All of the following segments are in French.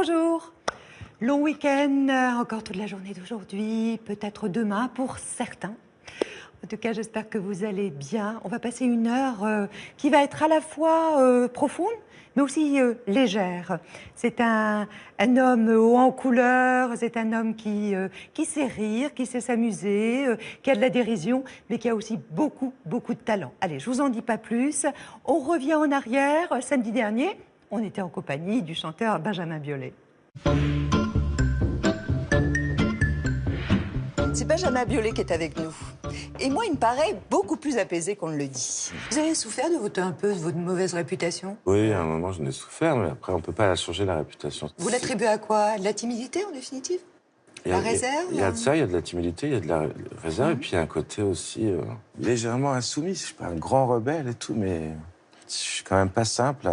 Bonjour. Long week-end, encore toute la journée d'aujourd'hui, peut-être demain pour certains. En tout cas, j'espère que vous allez bien. On va passer une heure qui va être à la fois profonde, mais aussi légère. C'est un homme haut en couleur, c'est un homme qui sait rire, qui sait s'amuser, qui a de la dérision, mais qui a aussi beaucoup de talent. Allez, je vous en dis pas plus. On revient en arrière. Samedi dernier, on était en compagnie du chanteur Benjamin Biolay. C'est Benjamin Biolay qui est avec nous. Et moi, il me paraît beaucoup plus apaisé qu'on ne le dit. Vous avez souffert de votre mauvaise réputation? Oui, à un moment, j'en ai souffert, mais après, on ne peut pas la changer, la réputation. Vous l'attribuez à quoi? De la timidité, en définitive? La réserve? Il y a de ça, il y a de la timidité, il y a de la réserve, et puis il y a un côté aussi légèrement insoumis. Je suis pas un grand rebelle et tout, mais je suis quand même pas simple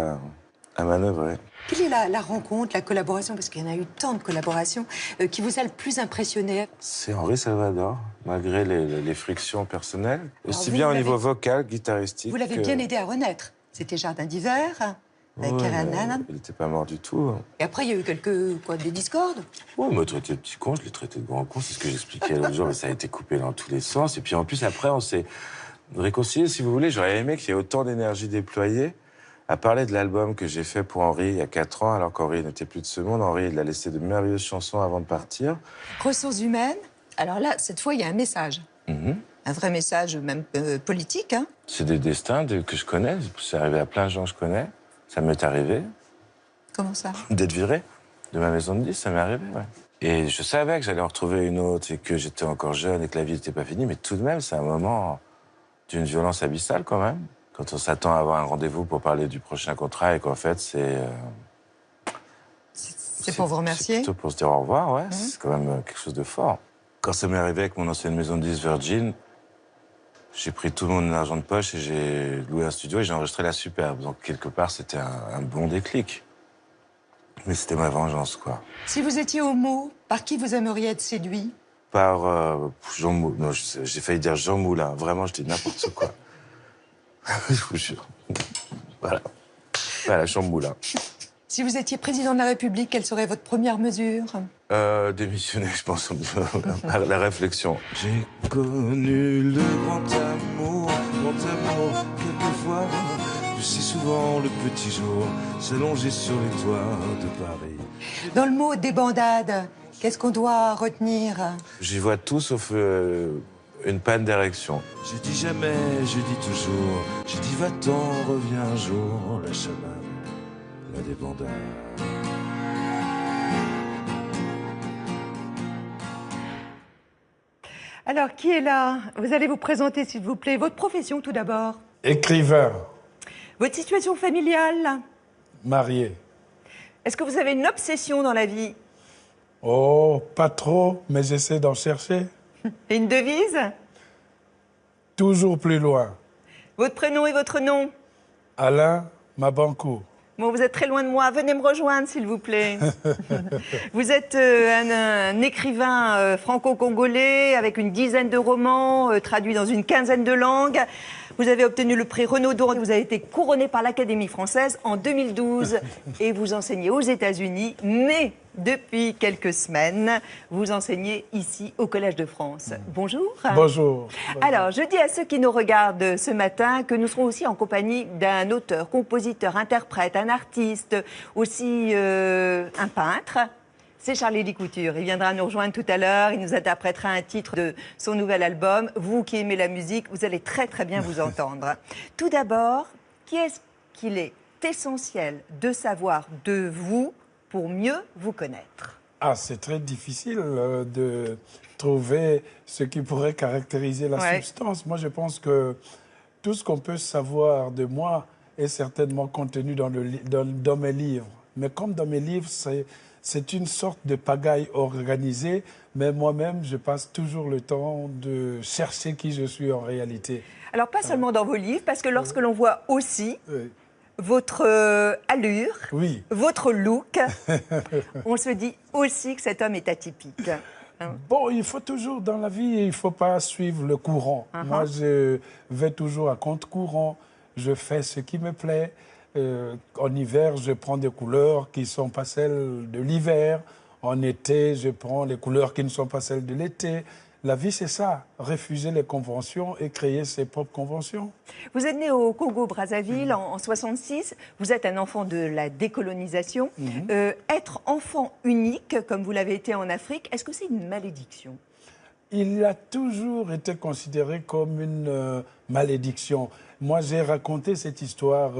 à manœuvrer. Quelle est la rencontre, la collaboration, parce qu'il y en a eu tant de collaborations, qui vous a le plus impressionné? C'est Henri Salvador, malgré les frictions personnelles. Aussi vous, bien au niveau vocal, guitaristique. Vous l'avez bien aidé à renaître. C'était Jardin d'hiver, avec Karen Allen. Il n'était pas mort du tout. Et après, il y a eu des discordes? Oh, il m'a traité de petit con, je l'ai traité de grand con, c'est ce que j'expliquais l'autre jour, mais ça a été coupé dans tous les sens. Et puis en plus, après, on s'est réconciliés, si vous voulez. J'aurais aimé qu'il y ait autant d'énergie déployée à parler de l'album que j'ai fait pour Henri il y a 4 ans, alors qu'Henri n'était plus de ce monde. Henri, il a laissé de merveilleuses chansons avant de partir. Ressources humaines. Alors là, cette fois, il y a un message. Un vrai message, même politique. Hein. C'est des destins que je connais. C'est arrivé à plein de gens que je connais. Ça m'est arrivé. Comment ça? D'être viré de ma maison de disques, ça m'est arrivé, ouais. Et je savais que j'allais en retrouver une autre et que j'étais encore jeune et que la vie n'était pas finie. Mais tout de même, c'est un moment d'une violence abyssale, quand même. Quand on s'attend à avoir un rendez-vous pour parler du prochain contrat et qu'en fait, c'est pour vous remercier? C'est plutôt pour se dire au revoir, ouais. C'est quand même quelque chose de fort. Quand ça m'est arrivé avec mon ancienne maison de disques Virgin, j'ai pris tout mon argent de poche et j'ai loué un studio et j'ai enregistré La Superbe. Donc, quelque part, c'était un bon déclic. Mais c'était ma vengeance, quoi. Si vous étiez homo, par qui vous aimeriez être séduit? Par Jean Moulin. Non, j'ai failli dire Jean Moulin. Vraiment, je dis n'importe quoi. Je vous jure. Voilà, Jean Moulin. Si vous étiez président de la République, quelle serait votre première mesure? Démissionner, je pense, par la réflexion. J'ai connu le grand amour, quelquefois. Je sais souvent le petit jour s'allonger sur les toits de Paris. Dans le mot débandade, qu'est-ce qu'on doit retenir? J'y vois tout sauf une panne d'érection. Je dis jamais, je dis toujours. Je dis va-t'en, reviens un jour, la chamade, la débandade. Alors, qui est là? Vous allez vous présenter, s'il vous plaît. Votre profession, tout d'abord. Écrivain. Votre situation familiale. Marié. Est-ce que vous avez une obsession dans la vie? Oh, pas trop, mais j'essaie d'en chercher. Et une devise? Toujours plus loin. Votre prénom et votre nom? Alain Mabankou. Bon, vous êtes très loin de moi. Venez me rejoindre, s'il vous plaît. Vous êtes un écrivain franco-congolais avec une dizaine de romans traduits dans une quinzaine de langues. Vous avez obtenu le prix Renaudot. Vous avez été couronné par l'Académie française en 2012 et vous enseignez aux États-Unis, mais depuis quelques semaines, vous enseignez ici au Collège de France. Bonjour. Bonjour. Alors, je dis à ceux qui nous regardent ce matin que nous serons aussi en compagnie d'un auteur, compositeur, interprète, un artiste, aussi un peintre. C'est Charles-Élie Couture. Il viendra nous rejoindre tout à l'heure. Il nous interprétera un titre de son nouvel album. Vous qui aimez la musique, vous allez très bien vous entendre. Tout d'abord, qu'est-ce qu'il est essentiel de savoir de vous pour mieux vous connaître? Ah, c'est très difficile de trouver ce qui pourrait caractériser la substance. Moi, je pense que tout ce qu'on peut savoir de moi est certainement contenu dans mes livres. Mais comme dans mes livres, c'est une sorte de pagaille organisée, mais moi-même, je passe toujours le temps de chercher qui je suis en réalité. Alors, pas seulement dans vos livres, parce que lorsque l'on voit aussi votre allure, votre look, on se dit aussi que cet homme est atypique. Bon, il faut toujours, dans la vie, il ne faut pas suivre le courant. Moi, je vais toujours à contre-courant, je fais ce qui me plaît. En hiver, je prends des couleurs qui ne sont pas celles de l'hiver. En été, je prends les couleurs qui ne sont pas celles de l'été. La vie, c'est ça, refuser les conventions et créer ses propres conventions. Vous êtes né au Congo-Brazzaville en 66, vous êtes un enfant de la décolonisation. Être enfant unique, comme vous l'avez été en Afrique, est-ce que c'est une malédiction? Il a toujours été considéré comme une malédiction. Moi, j'ai raconté cette histoire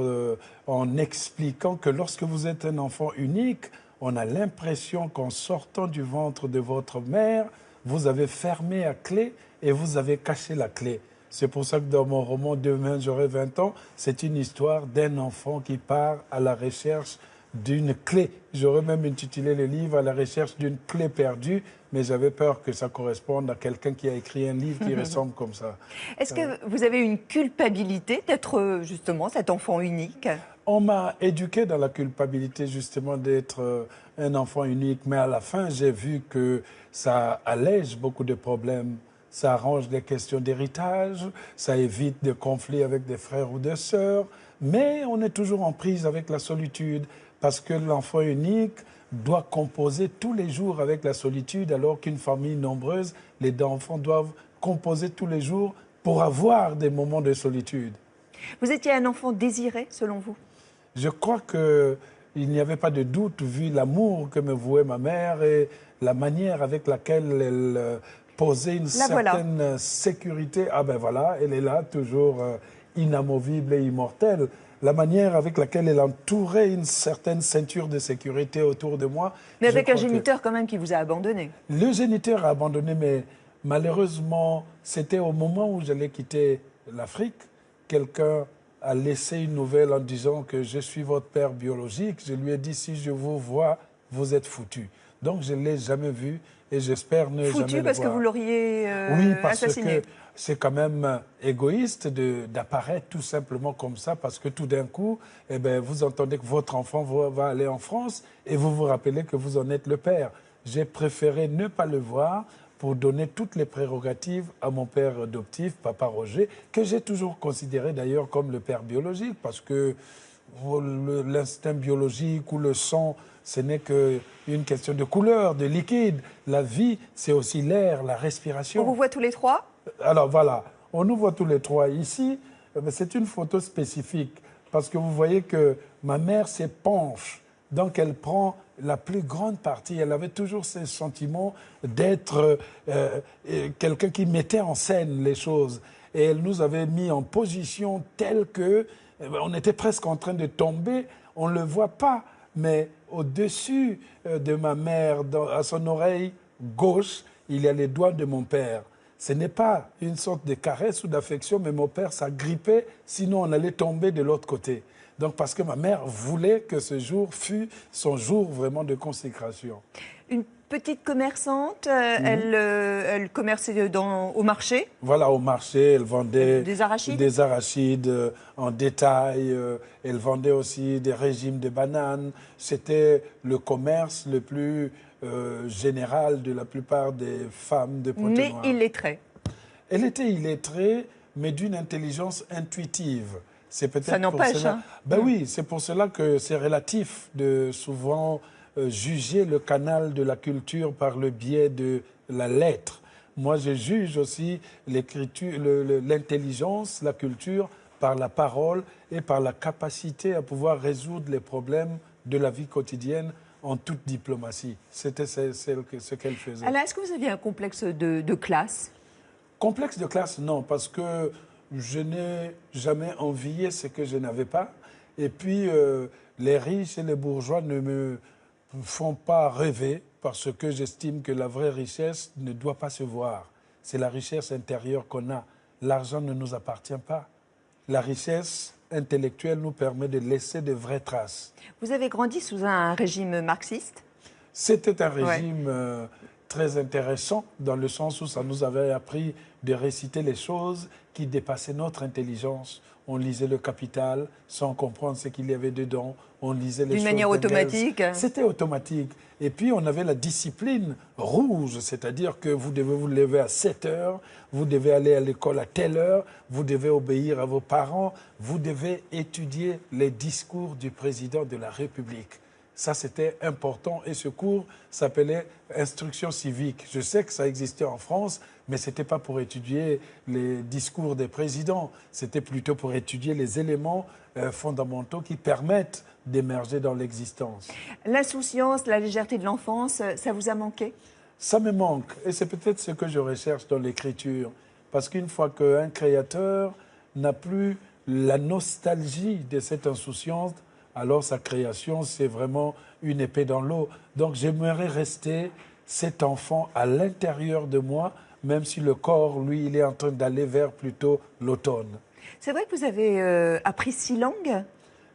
en expliquant que lorsque vous êtes un enfant unique, on a l'impression qu'en sortant du ventre de votre mère, vous avez fermé à clé et vous avez caché la clé. C'est pour ça que dans mon roman « Demain, j'aurai 20 ans », c'est une histoire d'un enfant qui part à la recherche d'une clé. J'aurais même intitulé le livre « À la recherche d'une clé perdue », mais j'avais peur que ça corresponde à quelqu'un qui a écrit un livre qui ressemble comme ça. Est-ce que vous avez une culpabilité d'être justement cet enfant unique? On m'a éduqué dans la culpabilité justement d'être un enfant unique, mais à la fin, j'ai vu que ça allège beaucoup de problèmes. Ça arrange des questions d'héritage, ça évite des conflits avec des frères ou des sœurs, mais on est toujours en prise avec la solitude parce que l'enfant unique doit composer tous les jours avec la solitude, alors qu'une famille nombreuse, les enfants doivent composer tous les jours pour avoir des moments de solitude. Vous étiez un enfant désiré, selon vous? Je crois qu'il n'y avait pas de doute vu l'amour que me vouait ma mère et la manière avec laquelle elle posait une certaine sécurité. Ah ben voilà, elle est là, toujours inamovible et immortelle. La manière avec laquelle elle entourait une certaine ceinture de sécurité autour de moi. Mais avec un géniteur quand même qui vous a abandonné. Le géniteur a abandonné, mais malheureusement, c'était au moment où j'allais quitter l'Afrique. Quelqu'un a laissé une nouvelle en disant que je suis votre père biologique. Je lui ai dit, si je vous vois, vous êtes foutu. Donc je ne l'ai jamais vu et j'espère ne jamais le voir. Foutu parce que vous l'auriez oui, parce assassiné. Que c'est quand même égoïste d'apparaître tout simplement comme ça, parce que tout d'un coup, eh ben, vous entendez que votre enfant va aller en France et vous vous rappelez que vous en êtes le père. J'ai préféré ne pas le voir pour donner toutes les prérogatives à mon père adoptif, Papa Roger, que j'ai toujours considéré d'ailleurs comme le père biologique, parce que l'instinct biologique ou le sang, ce n'est qu'une question de couleur, de liquide. La vie, c'est aussi l'air, la respiration. On vous voit tous les trois? Alors voilà, on nous voit tous les trois ici. C'est une photo spécifique, parce que vous voyez que ma mère s'épanche. Donc elle prend la plus grande partie. Elle avait toujours ce sentiment d'être quelqu'un qui mettait en scène les choses. Et elle nous avait mis en position telle que on était presque en train de tomber. On ne le voit pas, mais au-dessus de ma mère, à son oreille gauche, il y a les doigts de mon père. Ce n'est pas une sorte de caresse ou d'affection, mais mon père s'agrippait, sinon on allait tomber de l'autre côté. Donc parce que ma mère voulait que ce jour fût son jour vraiment de consécration. Une petite commerçante, elle commerçait au marché. Voilà, au marché, elle vendait des arachides, en détail. Elle vendait aussi des régimes de bananes. C'était le commerce le plus général de la plupart des femmes de Pointe-Noire. Mais illettrée. Elle était illettrée, mais d'une intelligence intuitive. Ça n'empêche. Hein. Ben oui, c'est pour cela que c'est relatif de souvent juger le canal de la culture par le biais de la lettre. Moi, je juge aussi l'intelligence, la culture par la parole et par la capacité à pouvoir résoudre les problèmes de la vie quotidienne en toute diplomatie. C'était ce qu'elle faisait. Alors, est-ce que vous aviez un complexe de classe? Complexe de classe, non, parce que je n'ai jamais envié ce que je n'avais pas. Et puis, les riches et les bourgeois ne me font pas rêver parce que j'estime que la vraie richesse ne doit pas se voir. C'est la richesse intérieure qu'on a. L'argent ne nous appartient pas. La richesse intellectuelle nous permet de laisser de vraies traces. Vous avez grandi sous un régime marxiste? C'était un régime très intéressant dans le sens où ça nous avait appris de réciter les choses qui dépassaient notre intelligence. On lisait le Capital sans comprendre ce qu'il y avait dedans. On lisait les choses d'une manière automatique. C'était automatique. Et puis, on avait la discipline rouge, c'est-à-dire que vous devez vous lever à 7 heures, vous devez aller à l'école à telle heure, vous devez obéir à vos parents, vous devez étudier les discours du président de la République. Ça, c'était important. Et ce cours s'appelait instruction civique. Je sais que ça existait en France, mais ce n'était pas pour étudier les discours des présidents. C'était plutôt pour étudier les éléments fondamentaux qui permettent d'émerger dans l'existence. L'insouciance, la légèreté de l'enfance, ça vous a manqué? Ça me manque. Et c'est peut-être ce que je recherche dans l'écriture. Parce qu'une fois qu'un créateur n'a plus la nostalgie de cette insouciance, alors sa création, c'est vraiment une épée dans l'eau. Donc j'aimerais rester cet enfant à l'intérieur de moi, même si le corps, lui, il est en train d'aller vers plutôt l'automne. C'est vrai que vous avez appris 6 langues?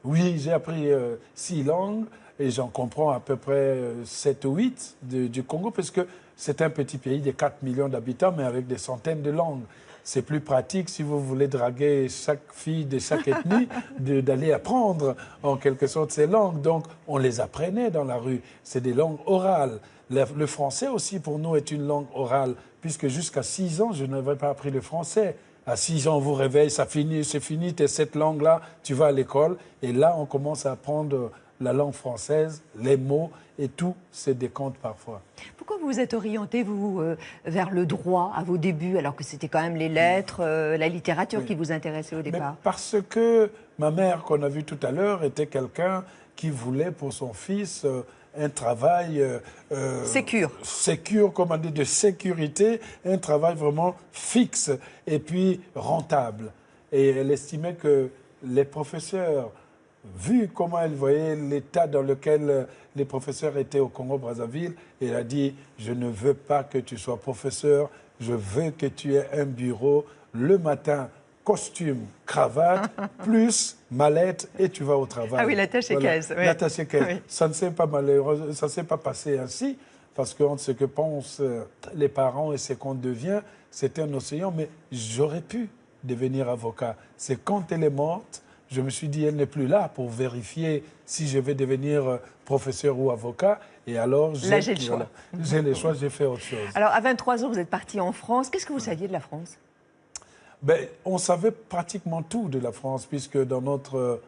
Oui, j'ai appris 6 langues et j'en comprends à peu près 7 ou 8 du Congo, parce que c'est un petit pays de 4 millions d'habitants, mais avec des centaines de langues. C'est plus pratique, si vous voulez draguer chaque fille de chaque ethnie, d'aller apprendre en quelque sorte ces langues. Donc, on les apprenait dans la rue. C'est des langues orales. Le français aussi, pour nous, est une langue orale, puisque jusqu'à 6 ans, je n'avais pas appris le français. À 6 ans, on vous réveille, c'est fini, tu es cette langue-là, tu vas à l'école. Et là, on commence à apprendre la langue française, les mots, et tout se décompte parfois. Pourquoi vous vous êtes orienté, vous, vers le droit à vos débuts, alors que c'était quand même les lettres, la littérature qui vous intéressait au départ? Parce que ma mère, qu'on a vue tout à l'heure, était quelqu'un qui voulait pour son fils un travail... Sécure, comme on dit, de sécurité, un travail vraiment fixe et puis rentable. Et elle estimait que les professeurs, vu comment elle voyait l'état dans lequel les professeurs étaient au Congo-Brazzaville, elle a dit « Je ne veux pas que tu sois professeur, je veux que tu aies un bureau le matin, costume, cravate, plus mallette et tu vas au travail. » Ah oui, l'attaché-caisse. Oui. L'attaché-caisse. Oui. Ça ne s'est pas malheureux, ça ne s'est pas passé ainsi, parce que entre ce que pensent les parents et ce qu'on devient, c'est un océan. Mais j'aurais pu devenir avocat. C'est quand elle est morte, je me suis dit, elle n'est plus là pour vérifier si je vais devenir professeur ou avocat. Et alors, là, j'ai le choix. Voilà, j'ai le choix, j'ai fait autre chose. Alors, à 23 ans, vous êtes parti en France. Qu'est-ce que vous saviez de la France? Ben, on savait pratiquement tout de la France, puisque dans notre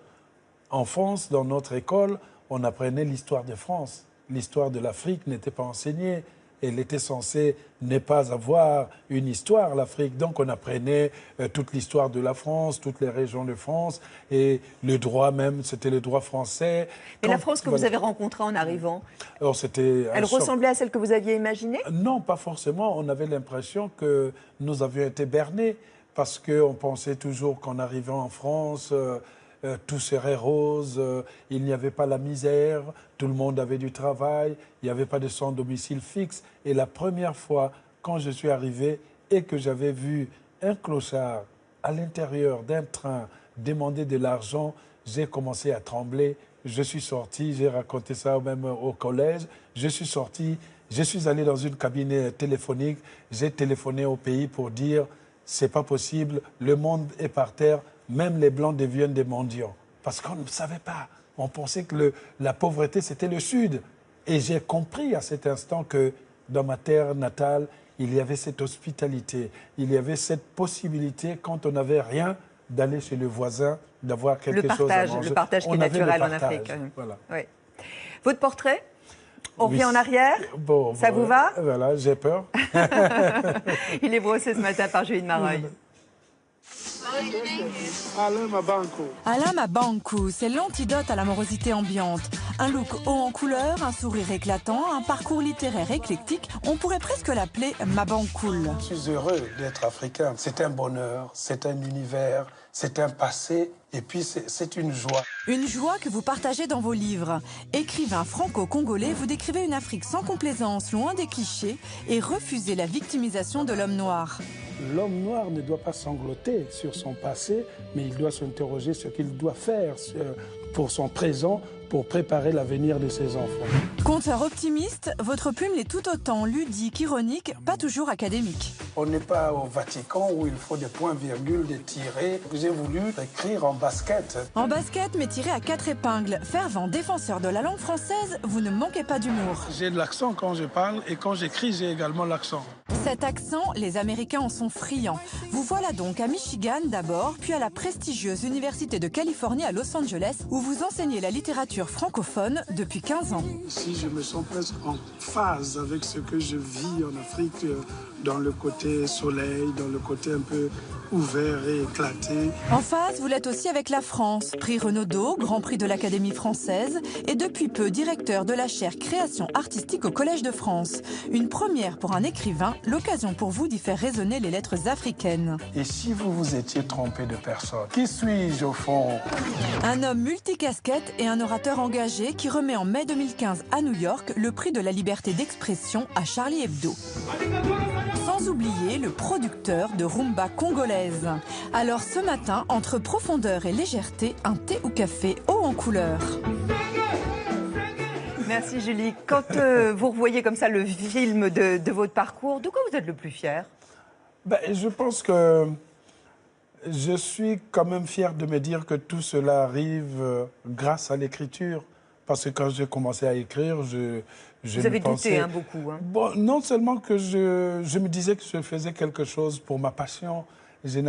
enfance, dans notre école, on apprenait l'histoire de France. L'histoire de l'Afrique n'était pas enseignée. Elle était censée ne pas avoir une histoire, l'Afrique. Donc on apprenait toute l'histoire de la France, toutes les régions de France, et le droit même, c'était le droit français. Et la France que vous avez rencontrée en arrivant, alors, elle ressemblait à celle que vous aviez imaginée? Non, pas forcément. On avait l'impression que nous avions été bernés, parce qu'on pensait toujours qu'en arrivant en France, tout serait rose, il n'y avait pas la misère, tout le monde avait du travail, il n'y avait pas de sans domicile fixe. Et la première fois, quand je suis arrivé et que j'avais vu un clochard à l'intérieur d'un train demander de l'argent, j'ai commencé à trembler. Je suis sorti, j'ai raconté ça même au collège, je suis sorti, je suis allé dans une cabine téléphonique, j'ai téléphoné au pays pour dire « c'est pas possible, le monde est par terre ». Même les Blancs deviennent des mendiants. Parce qu'on ne savait pas. On pensait que la pauvreté, c'était le Sud. Et j'ai compris à cet instant que dans ma terre natale, il y avait cette hospitalité. Il y avait cette possibilité, quand on n'avait rien, d'aller chez le voisin, d'avoir quelque chose à manger. Le partage qui est naturel en Afrique. Voilà. Oui. Votre portrait? On revient Oui. en arrière? Bon, ça vous va? Voilà, j'ai peur. Il est brossé ce matin par Julie de Mareuil. Alain Mabankou. Alain Mabankou, c'est l'antidote à la morosité ambiante. Un look haut en couleur, un sourire éclatant, un parcours littéraire éclectique, on pourrait presque l'appeler Mabankoul. Je suis heureux d'être africain. C'est un bonheur, c'est un univers, c'est un passé et puis c'est une joie. Une joie que vous partagez dans vos livres. Écrivain franco-congolais, vous décrivez une Afrique sans complaisance, loin des clichés et refusez la victimisation de l'homme noir. L'homme noir ne doit pas sangloter sur son passé, mais il doit s'interroger sur ce qu'il doit faire pour son présent, pour préparer l'avenir de ses enfants. Conteur optimiste, votre plume l'est tout autant ludique, ironique, pas toujours académique. On n'est pas au Vatican où il faut des points-virgules, des tirets. J'ai voulu écrire en basket. En basket, mais tiré à 4 épingles. Fervent défenseur de la langue française, vous ne manquez pas d'humour. J'ai de l'accent quand je parle et quand j'écris, j'ai également l'accent. Cet accent, les Américains en sont friands. Vous voilà donc à Michigan d'abord, puis à la prestigieuse Université de Californie à Los Angeles, où vous enseignez la littérature francophone depuis 15 ans. Ici, je me sens presque en phase avec ce que je vis en Afrique, dans le côté soleil, dans le côté un peu ouvert et éclaté. En phase, vous l'êtes aussi avec la France. Prix Renaudot, Grand Prix de l'Académie française et depuis peu directeur de la chaire Création artistique au Collège de France. Une première pour un écrivain, l'occasion pour vous d'y faire résonner les lettres africaines. Et si vous vous étiez trompé de personne, qui suis-je au fond? Un homme multicasquette et un orateur engagé qui remet en mai 2015 à New York le prix de la liberté d'expression à Charlie Hebdo. Sans oublier le producteur de rumba congolaise. Alors ce matin, entre profondeur et légèreté, un thé ou café haut en couleur. Merci Julie. Quand vous revoyez comme ça le film de votre parcours, de quoi vous êtes le plus fier? Je pense que je suis quand même fier de me dire que tout cela arrive grâce à l'écriture. Parce que quand j'ai commencé à écrire, je vous avez pensais... douté beaucoup. Hein. Bon, non seulement que je me disais que je faisais quelque chose pour ma passion, je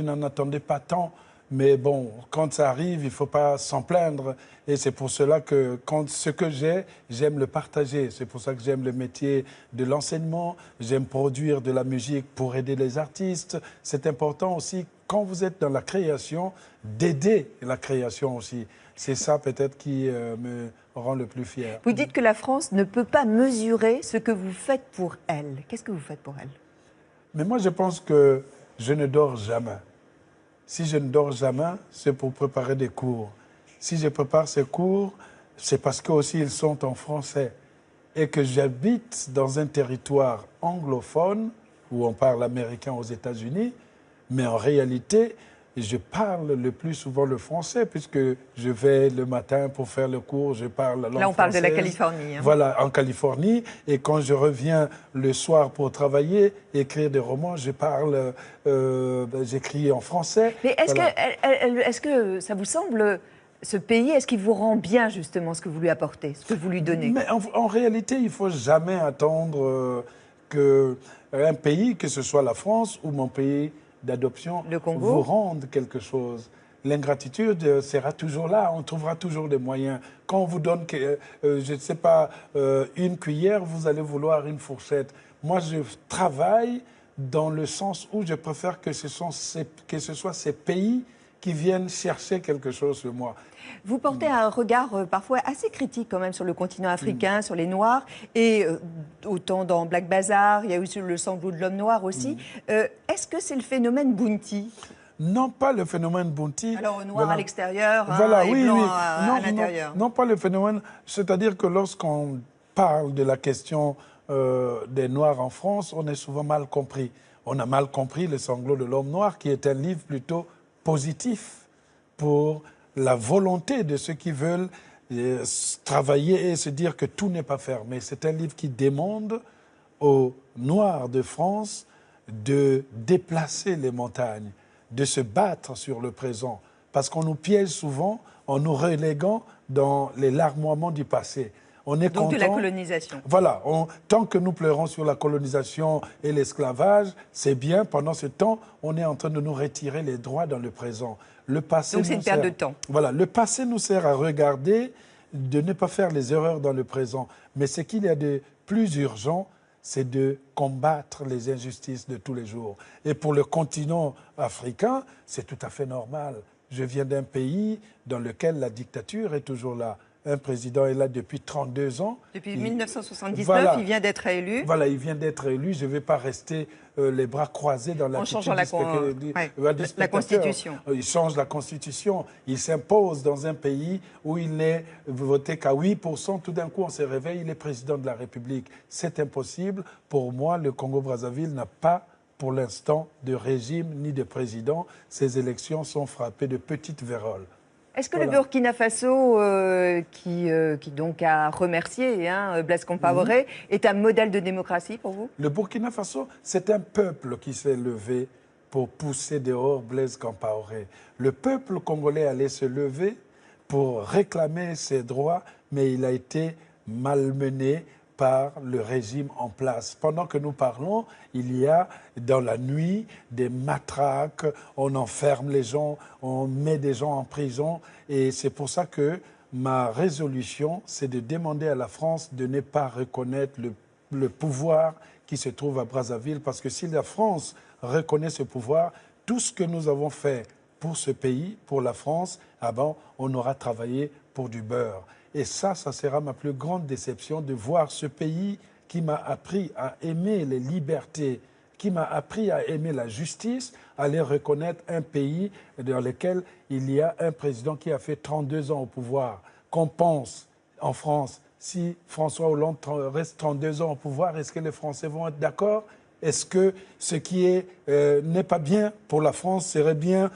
n'en attendais pas tant. Mais bon, quand ça arrive, il ne faut pas s'en plaindre. Et c'est pour cela que ce que j'aime le partager. C'est pour ça que j'aime le métier de l'enseignement. J'aime produire de la musique pour aider les artistes. C'est important aussi, quand vous êtes dans la création, d'aider la création aussi. C'est ça peut-être qui me rend le plus fier. Vous dites que la France ne peut pas mesurer ce que vous faites pour elle. Qu'est-ce que vous faites pour elle? Mais moi, je pense que je ne dors jamais. Si je ne dors jamais, c'est pour préparer des cours. Si je prépare ces cours, c'est parce qu'aussi ils sont en français. Et que j'habite dans un territoire anglophone, où on parle américain aux États-Unis, mais en réalité, je parle le plus souvent le français, puisque je vais le matin pour faire le cours, je parle la langue Là, on parle de la française. Californie. Hein. Voilà, en Californie. Et quand je reviens le soir pour travailler, écrire des romans, j'écris en français. Mais est-ce que ça vous semble, ce pays, est-ce qu'il vous rend bien, justement, ce que vous lui apportez, ce que vous lui donnez? Mais en réalité, il ne faut jamais attendre qu'un pays, que ce soit la France ou mon pays d'adoption, vous rende quelque chose. L'ingratitude sera toujours là, on trouvera toujours des moyens. Quand on vous donne, je ne sais pas, une cuillère, vous allez vouloir une fourchette. Moi, je travaille dans le sens où je préfère que ce soit ces pays qui viennent chercher quelque chose sur moi. Vous portez un regard parfois assez critique quand même sur le continent africain, sur les Noirs, et autant dans Black Bazar, il y a eu le sanglot de l'homme noir aussi. Est-ce que c'est le phénomène Bounty? Non, pas le phénomène Bounty. Alors, noir à l'extérieur voilà, et oui, blanc oui. à l'intérieur. Non, pas le phénomène. C'est-à-dire que lorsqu'on parle de la question des Noirs en France, on est souvent mal compris. On a mal compris le sanglot de l'homme noir, qui est un livre plutôt positif pour la volonté de ceux qui veulent travailler et se dire que tout n'est pas fermé. C'est un livre qui demande aux Noirs de France de déplacer les montagnes, de se battre sur le présent, parce qu'on nous piège souvent en nous reléguant dans les larmoiements du passé. On est Donc content, de la colonisation. Voilà, tant que nous pleurons sur la colonisation et l'esclavage, c'est bien. Pendant ce temps, on est en train de nous retirer les droits dans le présent. Le passé. Donc c'est une perte de temps. Voilà, le passé nous sert à regarder, de ne pas faire les erreurs dans le présent. Mais ce qu'il y a de plus urgent, c'est de combattre les injustices de tous les jours. Et pour le continent africain, c'est tout à fait normal. Je viens d'un pays dans lequel la dictature est toujours là. Un président est là depuis 32 ans. Depuis 1979, voilà, il vient d'être élu. Voilà, il vient d'être élu. Je ne vais pas rester les bras croisés dans la changeant la Constitution. Il change la Constitution. Il s'impose dans un pays où il n'est voté qu'à 8%. Tout d'un coup, on se réveille, il est président de la République. C'est impossible. Pour moi, le Congo-Brazzaville n'a pas, pour l'instant, de régime ni de président. Ces élections sont frappées de petites véroles. Est-ce que le Burkina Faso, qui donc a remercié Blaise Compaoré, est un modèle de démocratie pour vous? Le Burkina Faso, c'est un peuple qui s'est levé pour pousser dehors Blaise Compaoré. Le peuple congolais allait se lever pour réclamer ses droits, mais il a été malmené par le régime en place. Pendant que nous parlons, il y a dans la nuit des matraques, on enferme les gens, on met des gens en prison. Et c'est pour ça que ma résolution, c'est de demander à la France de ne pas reconnaître le pouvoir qui se trouve à Brazzaville. Parce que si la France reconnaît ce pouvoir, tout ce que nous avons fait pour ce pays, pour la France, on aura travaillé pour du beurre. Et ça sera ma plus grande déception de voir ce pays qui m'a appris à aimer les libertés, qui m'a appris à aimer la justice, aller reconnaître un pays dans lequel il y a un président qui a fait 32 ans au pouvoir. Qu'on pense en France, si François Hollande reste 32 ans au pouvoir, est-ce que les Français vont être d'accord? Est-ce que ce qui n'est pas bien pour la France serait bien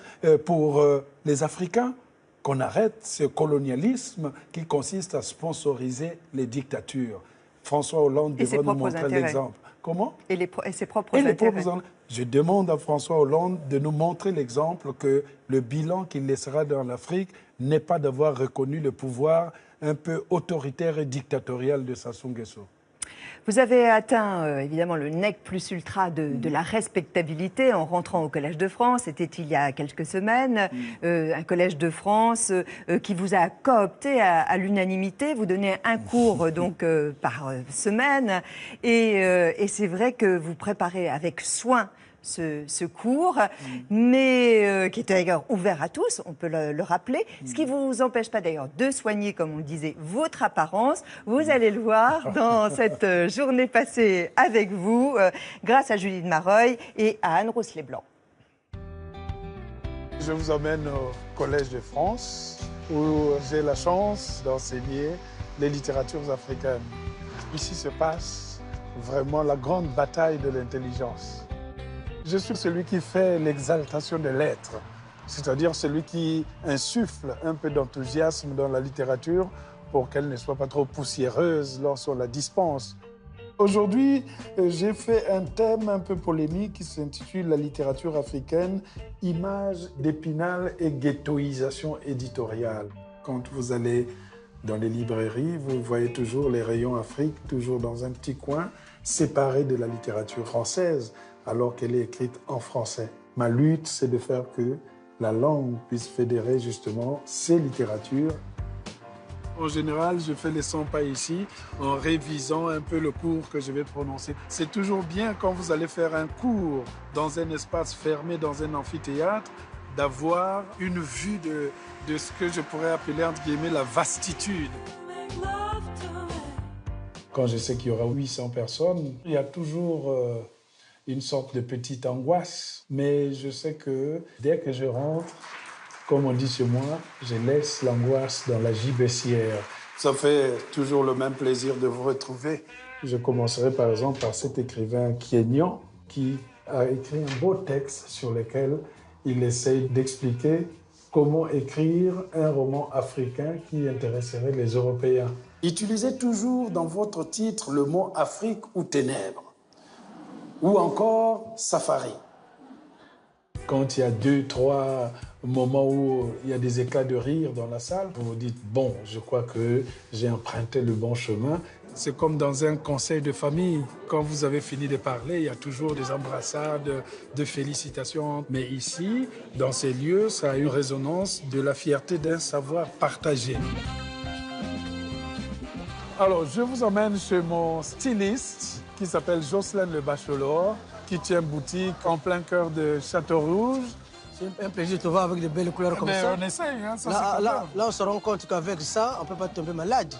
pour les Africains? Qu'on arrête ce colonialisme qui consiste à sponsoriser les dictatures. François Hollande devrait nous montrer l'exemple. Comment? Et ses propres intérêts. Je demande à François Hollande de nous montrer l'exemple que le bilan qu'il laissera dans l'Afrique n'est pas d'avoir reconnu le pouvoir un peu autoritaire et dictatorial de Sassou Nguesso. Vous avez atteint évidemment le nec plus ultra de la respectabilité en rentrant au Collège de France. C'était il y a quelques semaines. Un Collège de France qui vous a coopté à l'unanimité. Vous donnez un cours donc par semaine. Et c'est vrai que vous préparez avec soin ce cours, mais qui est d'ailleurs ouvert à tous, on peut le rappeler, ce qui ne vous empêche pas d'ailleurs de soigner, comme on disait, votre apparence. Vous allez le voir dans cette journée passée avec vous, grâce à Julie de Mareuil et à Anne-Rose Leblanc. Je vous emmène au Collège de France, où j'ai la chance d'enseigner les littératures africaines. Ici se passe vraiment la grande bataille de l'intelligence. Je suis celui qui fait l'exaltation des lettres, c'est-à-dire celui qui insuffle un peu d'enthousiasme dans la littérature pour qu'elle ne soit pas trop poussiéreuse lorsqu'on la dispense. Aujourd'hui, j'ai fait un thème un peu polémique qui s'intitule « La littérature africaine, images d'Épinal et ghettoisation éditoriale ». Quand vous allez dans les librairies, vous voyez toujours les rayons Afrique, toujours dans un petit coin, séparés de la littérature française, alors qu'elle est écrite en français. Ma lutte, c'est de faire que la langue puisse fédérer justement ces littératures. En général, je fais les 100 pas ici en révisant un peu le cours que je vais prononcer. C'est toujours bien quand vous allez faire un cours dans un espace fermé, dans un amphithéâtre, d'avoir une vue de ce que je pourrais appeler, entre guillemets, la vastitude. Quand je sais qu'il y aura 800 personnes, il y a toujours une sorte de petite angoisse. Mais je sais que dès que je rentre, comme on dit chez moi, je laisse l'angoisse dans la gibecière. Ça fait toujours le même plaisir de vous retrouver. Je commencerai par exemple par cet écrivain kényan qui a écrit un beau texte sur lequel il essaye d'expliquer comment écrire un roman africain qui intéresserait les Européens. Utilisez toujours dans votre titre le mot Afrique ou ténèbres, ou encore safari. Quand il y a 2, 3 moments où il y a des éclats de rire dans la salle, vous vous dites, bon, je crois que j'ai emprunté le bon chemin. C'est comme dans un conseil de famille. Quand vous avez fini de parler, il y a toujours des embrassades, de félicitations. Mais ici, dans ces lieux, ça a une résonance de la fierté d'un savoir partagé. Alors, je vous emmène chez mon styliste qui s'appelle Jocelyne Le Bachelor, qui tient boutique en plein cœur de Château-Rouge. C'est un plaisir de te voir avec de belles couleurs comme ça. On essaye, hein, ça là, on se rend compte qu'avec ça, on ne peut pas tomber malade.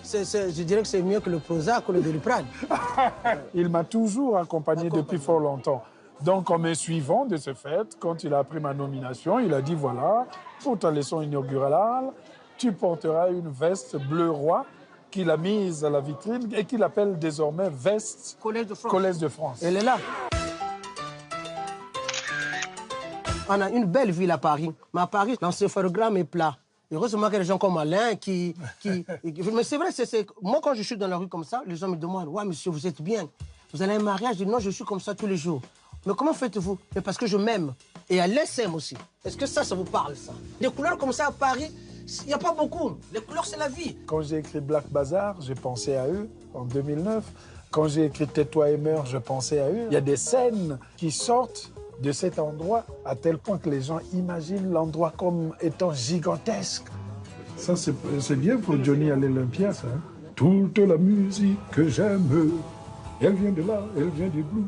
Je dirais que c'est mieux que le Prozac ou le Doliprane. Il m'a toujours accompagné depuis fort longtemps. Donc, en me suivant de ce fait, quand il a pris ma nomination, il a dit, voilà, pour ta leçon inaugurale, tu porteras une veste bleu roi qu'il a mise à la vitrine et qu'il appelle désormais veste Collège de France. Collège de France. Elle est là. On a une belle ville à Paris. Mais à Paris, l'encéphalogramme est plat. Heureusement qu'il y a des gens comme Alain Mais c'est vrai, moi, quand je suis dans la rue comme ça, les gens me demandent « Ouais, monsieur, vous êtes bien. Vous allez à un mariage ?» Je dis « Non, je suis comme ça tous les jours. » Mais comment faites-vous? Mais parce que je m'aime. Et Alain s'aime aussi. Est-ce que ça vous parle, ça? Des couleurs comme ça à Paris, il n'y a pas beaucoup. Les couleurs, c'est la vie. Quand j'ai écrit Black Bazar, j'ai pensé à eux en 2009. Quand j'ai écrit Tais-toi et meurs, je pensais à eux. Il y a des scènes qui sortent de cet endroit à tel point que les gens imaginent l'endroit comme étant gigantesque. Ça, c'est bien pour Johnny à l'Olympia, ça. Hein? Toute la musique que j'aime, elle vient de là, elle vient du blues.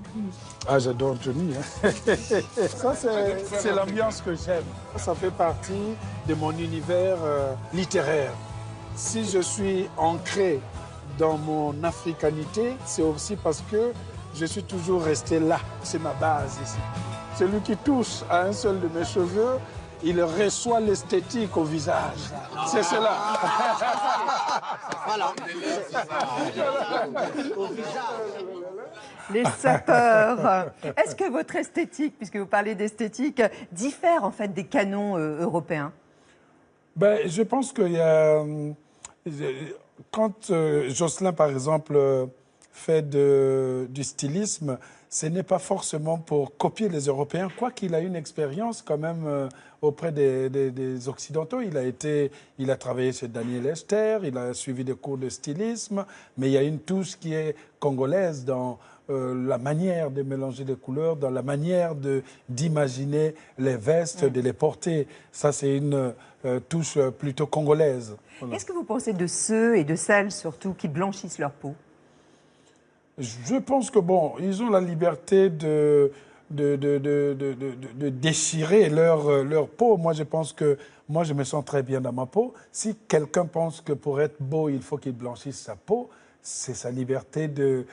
Ah, j'adore Johnny. Hein? Ça, c'est l'ambiance que j'aime. Ça fait partie de mon univers littéraire. Si je suis ancré dans mon africanité, c'est aussi parce que je suis toujours resté là. C'est ma base ici. Celui qui touche à un seul de mes cheveux, il reçoit l'esthétique au visage. C'est cela. Voilà. Les sapeurs. Est-ce que votre esthétique, puisque vous parlez d'esthétique, diffère en fait des canons européens? Ben, je pense qu'il y a... Quand Jocelyn, par exemple, fait du stylisme, ce n'est pas forcément pour copier les Européens, quoiqu'il a une expérience quand même auprès des Occidentaux. Il a travaillé chez Daniel Esther, il a suivi des cours de stylisme, mais il y a une touche qui est congolaise dans la manière de mélanger les couleurs, dans la manière d'imaginer les vestes, de les porter. Ça, c'est une touche plutôt congolaise. Voilà. Qu'est-ce que vous pensez de ceux et de celles surtout qui blanchissent leur peau? Je pense que, bon, ils ont la liberté de déchirer leur peau. Moi, je pense que moi, je me sens très bien dans ma peau. Si quelqu'un pense que pour être beau, il faut qu'il blanchisse sa peau, c'est sa liberté de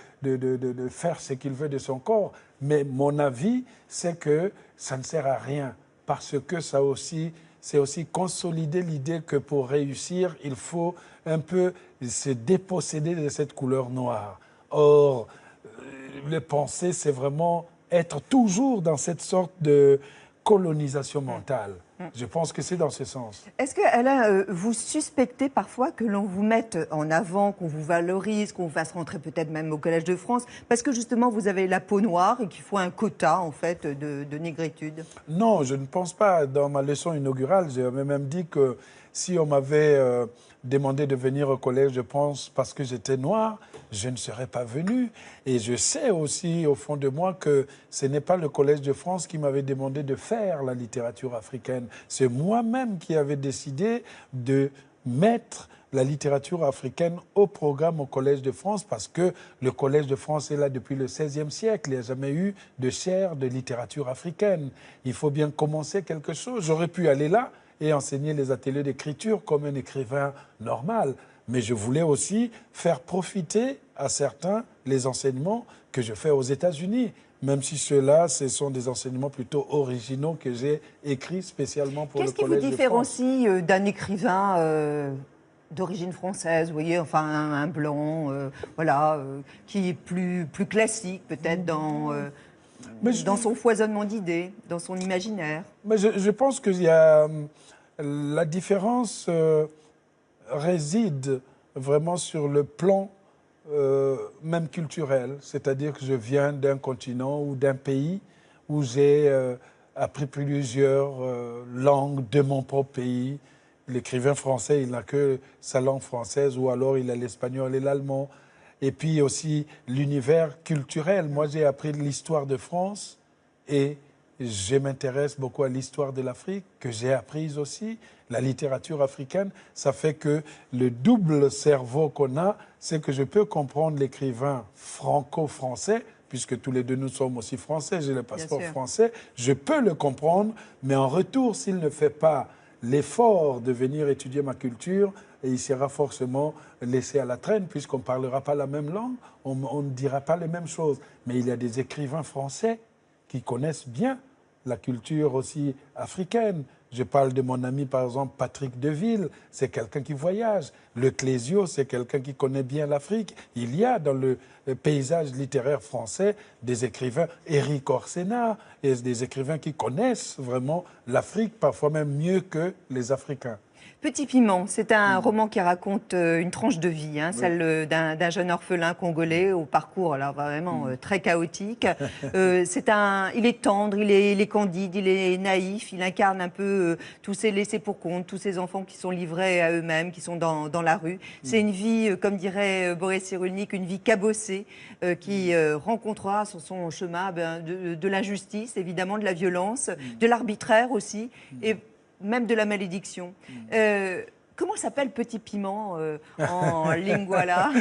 faire ce qu'il veut de son corps. Mais mon avis, c'est que ça ne sert à rien parce que c'est aussi consolider l'idée que pour réussir, il faut un peu se déposséder de cette couleur noire. Or, le penser, c'est vraiment être toujours dans cette sorte de colonisation mentale. Je pense que c'est dans ce sens. Est-ce que, Alain, vous suspectez parfois que l'on vous mette en avant, qu'on vous valorise, qu'on vous fasse rentrer peut-être même au Collège de France, parce que justement vous avez la peau noire et qu'il faut un quota en fait de négritude? Non, je ne pense pas. Dans ma leçon inaugurale, j'ai même dit que si on m'avait demandé de venir au collège, je pense, parce que j'étais noir, je ne serais pas venu. Et je sais aussi, au fond de moi, que ce n'est pas le Collège de France qui m'avait demandé de faire la littérature africaine. C'est moi-même qui avais décidé de mettre la littérature africaine au programme au Collège de France parce que le Collège de France est là depuis le XVIe siècle. Il n'y a jamais eu de chaire de littérature africaine. Il faut bien commencer quelque chose. J'aurais pu aller là et enseigner les ateliers d'écriture comme un écrivain normal. Mais je voulais aussi faire profiter à certains les enseignements que je fais aux États-Unis, même si ceux-là, ce sont des enseignements plutôt originaux que j'ai écrits spécialement pour le Collège de France. Qu'est-ce qui vous différencie d'un écrivain d'origine française, vous voyez, enfin un blanc, voilà, qui est plus classique peut-être dans son foisonnement d'idées, dans son imaginaire? Mais je pense qu'il y a la différence réside vraiment sur le plan même culturel, c'est-à-dire que je viens d'un continent ou d'un pays où j'ai appris plusieurs langues de mon propre pays. L'écrivain français, il n'a que sa langue française ou alors il a l'espagnol et l'allemand. Et puis aussi l'univers culturel. Moi, j'ai appris l'histoire de France et je m'intéresse beaucoup à l'histoire de l'Afrique, que j'ai apprise aussi. La littérature africaine, ça fait que le double cerveau qu'on a, c'est que je peux comprendre l'écrivain franco-français, puisque tous les deux nous sommes aussi français, j'ai le passeport français, je peux le comprendre, mais en retour, s'il ne fait pas l'effort de venir étudier ma culture, et il sera forcément laissé à la traîne, puisqu'on ne parlera pas la même langue, on ne dira pas les mêmes choses. Mais il y a des écrivains français qui connaissent bien la culture aussi africaine. Je parle de mon ami, par exemple, Patrick Deville, c'est quelqu'un qui voyage. Le Clésio, c'est quelqu'un qui connaît bien l'Afrique. Il y a dans le paysage littéraire français des écrivains, Éric Orsena, et des écrivains qui connaissent vraiment l'Afrique, parfois même mieux que les Africains. Petit Piment, c'est un roman qui raconte une tranche de vie, hein, celle d'un jeune orphelin congolais au parcours alors vraiment très chaotique. Il est tendre, il est candide, il est naïf, il incarne un peu tous ces laissés pour compte, tous ces enfants qui sont livrés à eux-mêmes, qui sont dans la rue. C'est une vie, comme dirait Boris Cyrulnik, une vie cabossée qui rencontrera sur son chemin de l'injustice, évidemment, de la violence, de l'arbitraire aussi. Et même de la malédiction. Comment s'appelle Petit Piment en lingala?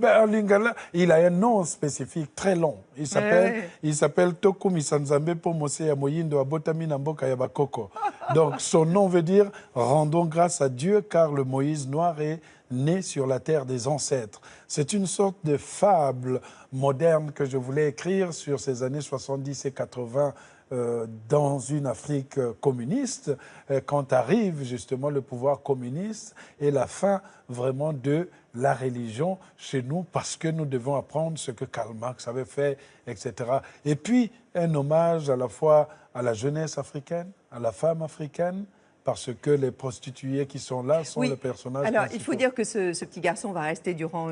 En lingala, il a un nom spécifique très long. Il s'appelle Toku Misanzambe Pomose Yamoyindo Abotami Namboka Yabakoko. Donc son nom veut dire « Rendons grâce à Dieu car le Moïse noir est né sur la terre des ancêtres ». C'est une sorte de fable moderne que je voulais écrire sur ces années 70 et 80 dans une Afrique communiste, quand arrive justement le pouvoir communiste et la fin vraiment de la religion chez nous, parce que nous devons apprendre ce que Karl Marx avait fait, etc. Et puis, un hommage à la fois à la jeunesse africaine, à la femme africaine, parce que les prostituées qui sont là sont les personnages Alors, principaux. il faut dire que ce petit garçon va rester durant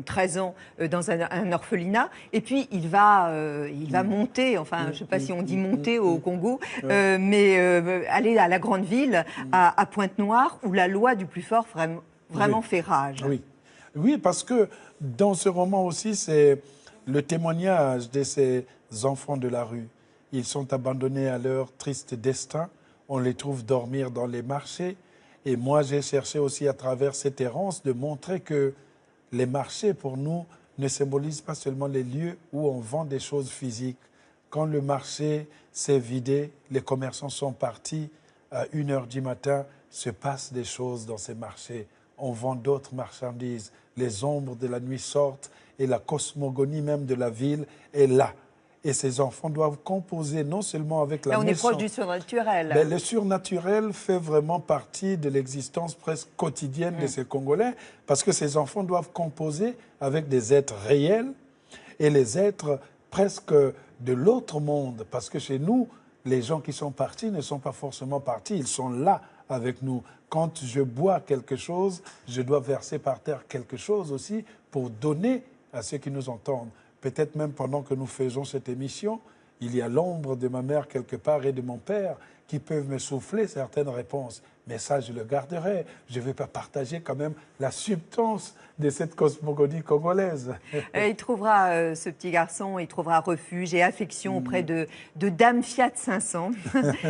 13 ans dans un orphelinat, et puis il va monter, enfin, je ne sais pas si on dit monter au Congo, mais aller à la grande ville, à Pointe-Noire, où la loi du plus fort vraiment fait rage. Oui, parce que dans ce roman aussi, c'est le témoignage de ces enfants de la rue. Ils sont abandonnés à leur triste destin. On les trouve dormir dans les marchés. Et moi, j'ai cherché aussi à travers cette errance de montrer que les marchés, pour nous, ne symbolisent pas seulement les lieux où on vend des choses physiques. Quand le marché s'est vidé, les commerçants sont partis, à 1h du matin, se passent des choses dans ces marchés. On vend d'autres marchandises. Les ombres de la nuit sortent et la cosmogonie même de la ville est là. Et ces enfants doivent composer non seulement avec la Là, on est proche du surnaturel. Mais le surnaturel fait vraiment partie de l'existence presque quotidienne de ces Congolais, parce que ces enfants doivent composer avec des êtres réels et les êtres presque de l'autre monde. Parce que chez nous, les gens qui sont partis ne sont pas forcément partis, ils sont là avec nous. Quand je bois quelque chose, je dois verser par terre quelque chose aussi pour donner à ceux qui nous entendent. Peut-être même pendant que nous faisons cette émission, il y a l'ombre de ma mère quelque part et de mon père qui peuvent me souffler certaines réponses. Mais ça, je le garderai. Je ne vais pas partager quand même la substance de cette cosmogonie congolaise. Il trouvera, ce petit garçon, il trouvera refuge et affection auprès de Dame Fiat 500.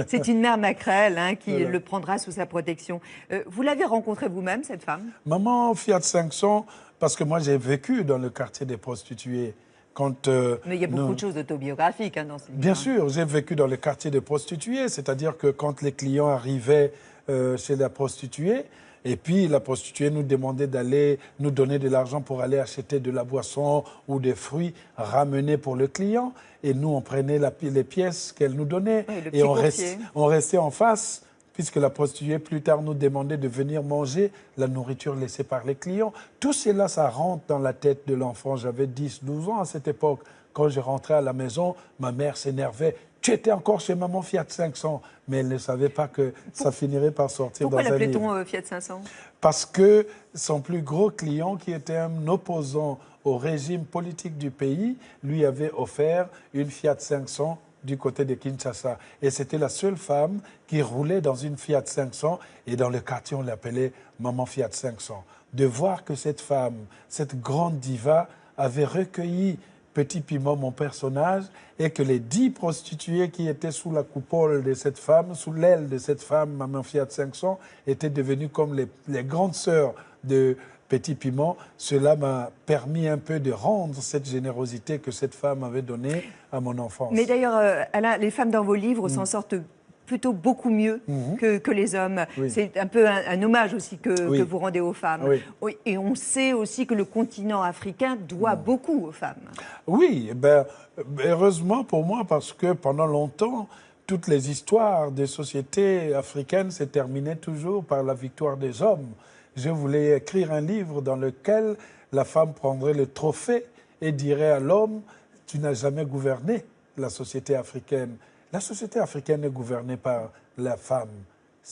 C'est une mère maquerelle qui le prendra sous sa protection. Vous l'avez rencontrée vous-même, cette femme? Maman Fiat 500, parce que moi j'ai vécu dans le quartier des prostituées. Mais il y a beaucoup de choses autobiographiques dans ce livre. Bien sûr, j'ai vécu dans le quartier des prostituées, c'est-à-dire que quand les clients arrivaient chez la prostituée, et puis la prostituée nous demandait d'aller nous donner de l'argent pour aller acheter de la boisson ou des fruits ramenés pour le client, et nous on prenait les pièces qu'elle nous donnait, et on restait en face, puisque la prostituée plus tard nous demandait de venir manger la nourriture laissée par les clients. Tout cela, ça rentre dans la tête de l'enfant. J'avais 10-12 ans à cette époque. Quand je rentrais à la maison, ma mère s'énervait. « Tu étais encore chez maman Fiat 500 ». Mais elle ne savait pas que ça finirait par sortir dans un livre. Pourquoi l'appelait-on Fiat 500 ? Parce que son plus gros client, qui était un opposant au régime politique du pays, lui avait offert une Fiat 500 du côté de Kinshasa. Et c'était la seule femme qui roulait dans une Fiat 500, et dans le quartier, on l'appelait Maman Fiat 500. De voir que cette femme, cette grande diva, avait recueilli Petit Piment, mon personnage, et que les 10 prostituées qui étaient sous la coupole de cette femme, sous l'aile de cette femme, Maman Fiat 500, étaient devenues comme les grandes sœurs de Petit Piment. Cela m'a permis un peu de rendre cette générosité que cette femme avait donnée à mon enfance. Mais d'ailleurs, Alain, les femmes dans vos livres s'en sortent plutôt beaucoup mieux que les hommes. C'est un peu un hommage aussi que vous rendez aux femmes. Et on sait aussi que le continent africain doit beaucoup aux femmes. Oui, heureusement pour moi, parce que pendant longtemps, toutes les histoires des sociétés africaines se terminaient toujours par la victoire des hommes. Je voulais écrire un livre dans lequel la femme prendrait le trophée et dirait à l'homme « Tu n'as jamais gouverné la société africaine ». La société africaine est gouvernée par la femme.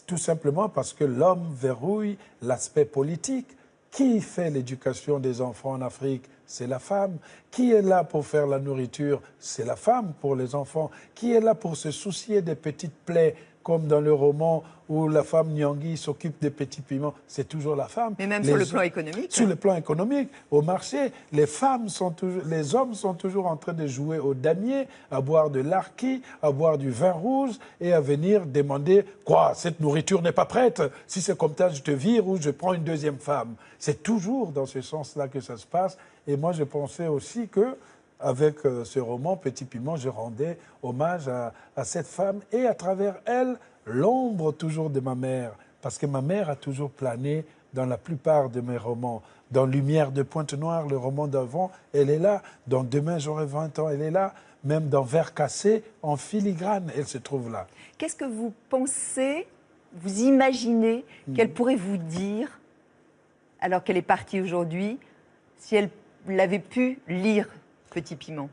Tout simplement parce que l'homme verrouille l'aspect politique. Qui fait l'éducation des enfants en Afrique? C'est la femme. Qui est là pour faire la nourriture? C'est la femme pour les enfants. Qui est là pour se soucier des petites plaies, comme dans le roman où la femme Nyangui s'occupe des petits piments? C'est toujours la femme. Mais même sur le plan économique. Sur le plan économique, au marché, les hommes sont toujours en train de jouer au damier, à boire de l'arki, à boire du vin rouge et à venir demander « Quoi, cette nourriture n'est pas prête? Si c'est comme ça, je te vire ou je prends une deuxième femme. » C'est toujours dans ce sens-là que ça se passe. Et moi, je pensais aussi que avec ce roman, Petit Piment, je rendais hommage à cette femme et à travers elle, l'ombre toujours de ma mère. Parce que ma mère a toujours plané dans la plupart de mes romans. Dans Lumière de Pointe-Noire, le roman d'avant, elle est là. Dans Demain, j'aurai 20 ans, elle est là. Même dans Vers cassé, en filigrane, elle se trouve là. Qu'est-ce que vous pensez, vous imaginez qu'elle pourrait vous dire, alors qu'elle est partie aujourd'hui, si elle l'avait pu lire Petit Piment?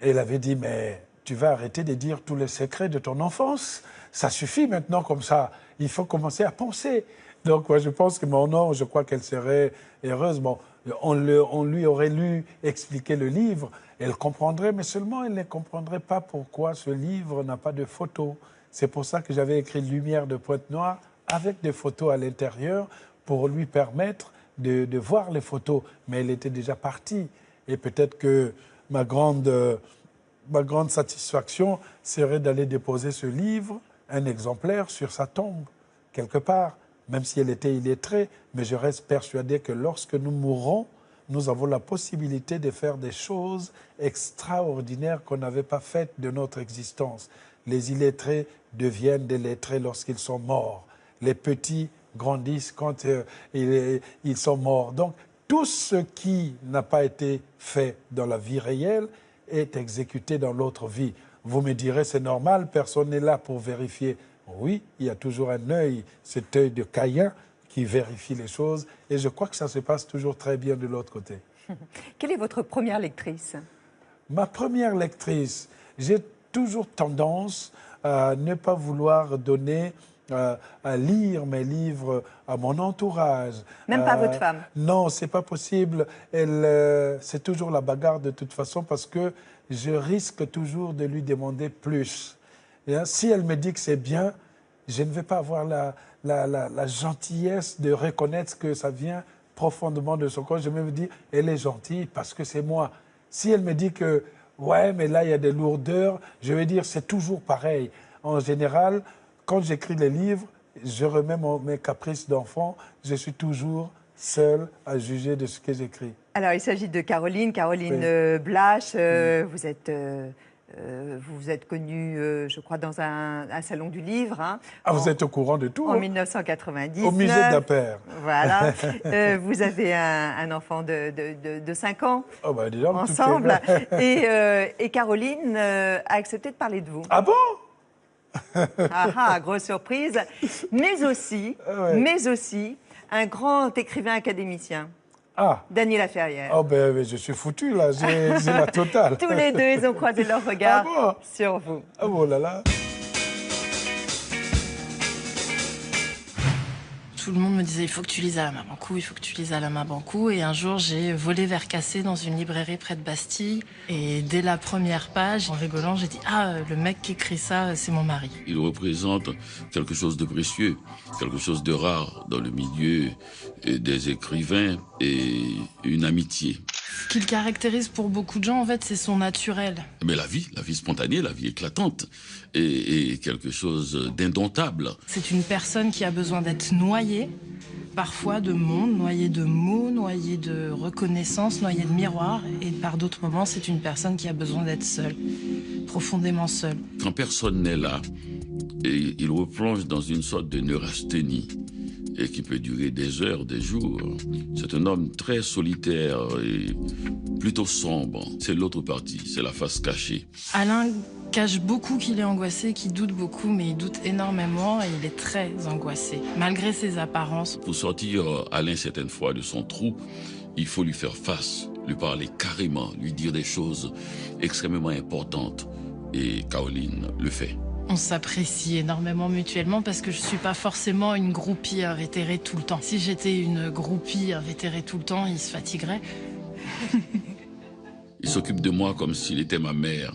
Elle avait dit, mais tu vas arrêter de dire tous les secrets de ton enfance. Ça suffit maintenant comme ça. Il faut commencer à penser. Donc, moi, je pense que mon nom, je crois qu'elle serait heureuse. Bon, on lui aurait lu expliquer le livre. Elle comprendrait, mais seulement elle ne comprendrait pas pourquoi ce livre n'a pas de photos. C'est pour ça que j'avais écrit Lumière de Pointe-Noire avec des photos à l'intérieur pour lui permettre de voir les photos. Mais elle était déjà partie. Et peut-être que ma grande satisfaction serait d'aller déposer ce livre, un exemplaire, sur sa tombe, quelque part, même si elle était illettrée. Mais je reste persuadé que lorsque nous mourrons, nous avons la possibilité de faire des choses extraordinaires qu'on n'avait pas faites de notre existence. Les illettrés deviennent des lettrés lorsqu'ils sont morts. Les petits grandissent quand ils sont morts. Donc, tout ce qui n'a pas été fait dans la vie réelle est exécuté dans l'autre vie. Vous me direz, c'est normal, personne n'est là pour vérifier. Oui, il y a toujours un œil, cet œil de Caïn qui vérifie les choses. Et je crois que ça se passe toujours très bien de l'autre côté. Quelle est votre première lectrice? Ma première lectrice, j'ai toujours tendance à ne pas vouloir donner, à lire mes livres à mon entourage. Même pas à votre femme? Non, c'est pas possible. C'est toujours la bagarre de toute façon parce que je risque toujours de lui demander plus. Et, si elle me dit que c'est bien, je ne vais pas avoir la gentillesse de reconnaître que ça vient profondément de son corps. Je vais me dire, elle est gentille parce que c'est moi. Si elle me dit que, ouais, mais là, il y a des lourdeurs, je vais dire, c'est toujours pareil. En général, quand j'écris les livres, je remets mes caprices d'enfant. Je suis toujours seul à juger de ce que j'écris. Alors, il s'agit de Caroline Oui. Blache. Vous êtes connue, je crois, dans un salon du livre. Hein, vous êtes au courant de tout? En 1999. Au musée d'Aper. Voilà. Vous avez un enfant de 5 ans, oh bah, dis donc, ensemble. Et Caroline a accepté de parler de vous. Ah bon? Grosse surprise. Mais aussi, un grand écrivain académicien. Daniel Laferrière. Oh ben, je suis foutu là, j'ai la totale. Tous les deux, ils ont croisé leur regard sur vous. Ah bon là là. Tout le monde me disait, il faut que tu lises Alain Mabanckou, il faut que tu lises Alain Mabanckou. Et un jour, j'ai volé Vers cassé dans une librairie près de Bastille. Et dès la première page, en rigolant, j'ai dit, le mec qui écrit ça, c'est mon mari. Il représente quelque chose de précieux, quelque chose de rare dans le milieu des écrivains et une amitié. Ce qui le caractérise pour beaucoup de gens, en fait, c'est son naturel. Mais la vie spontanée, la vie éclatante et quelque chose d'indomptable. C'est une personne qui a besoin d'être noyée, parfois de monde, noyée de mots, noyée de reconnaissance, noyée de miroirs. Et par d'autres moments, c'est une personne qui a besoin d'être seule, profondément seule. Quand personne n'est là, et il replonge dans une sorte de neurasthénie et qui peut durer des heures, des jours. C'est un homme très solitaire et plutôt sombre. C'est l'autre partie, c'est la face cachée. Alain cache beaucoup qu'il est angoissé, qu'il doute beaucoup, mais il doute énormément et il est très angoissé, malgré ses apparences. Pour sortir Alain certaines fois de son trou, il faut lui faire face, lui parler carrément, lui dire des choses extrêmement importantes. Et Caroline le fait. On s'apprécie énormément mutuellement parce que je suis pas forcément une groupie invétérée tout le temps. Si j'étais une groupie invétérée tout le temps, il se fatiguerait. Il s'occupe de moi comme s'il était ma mère.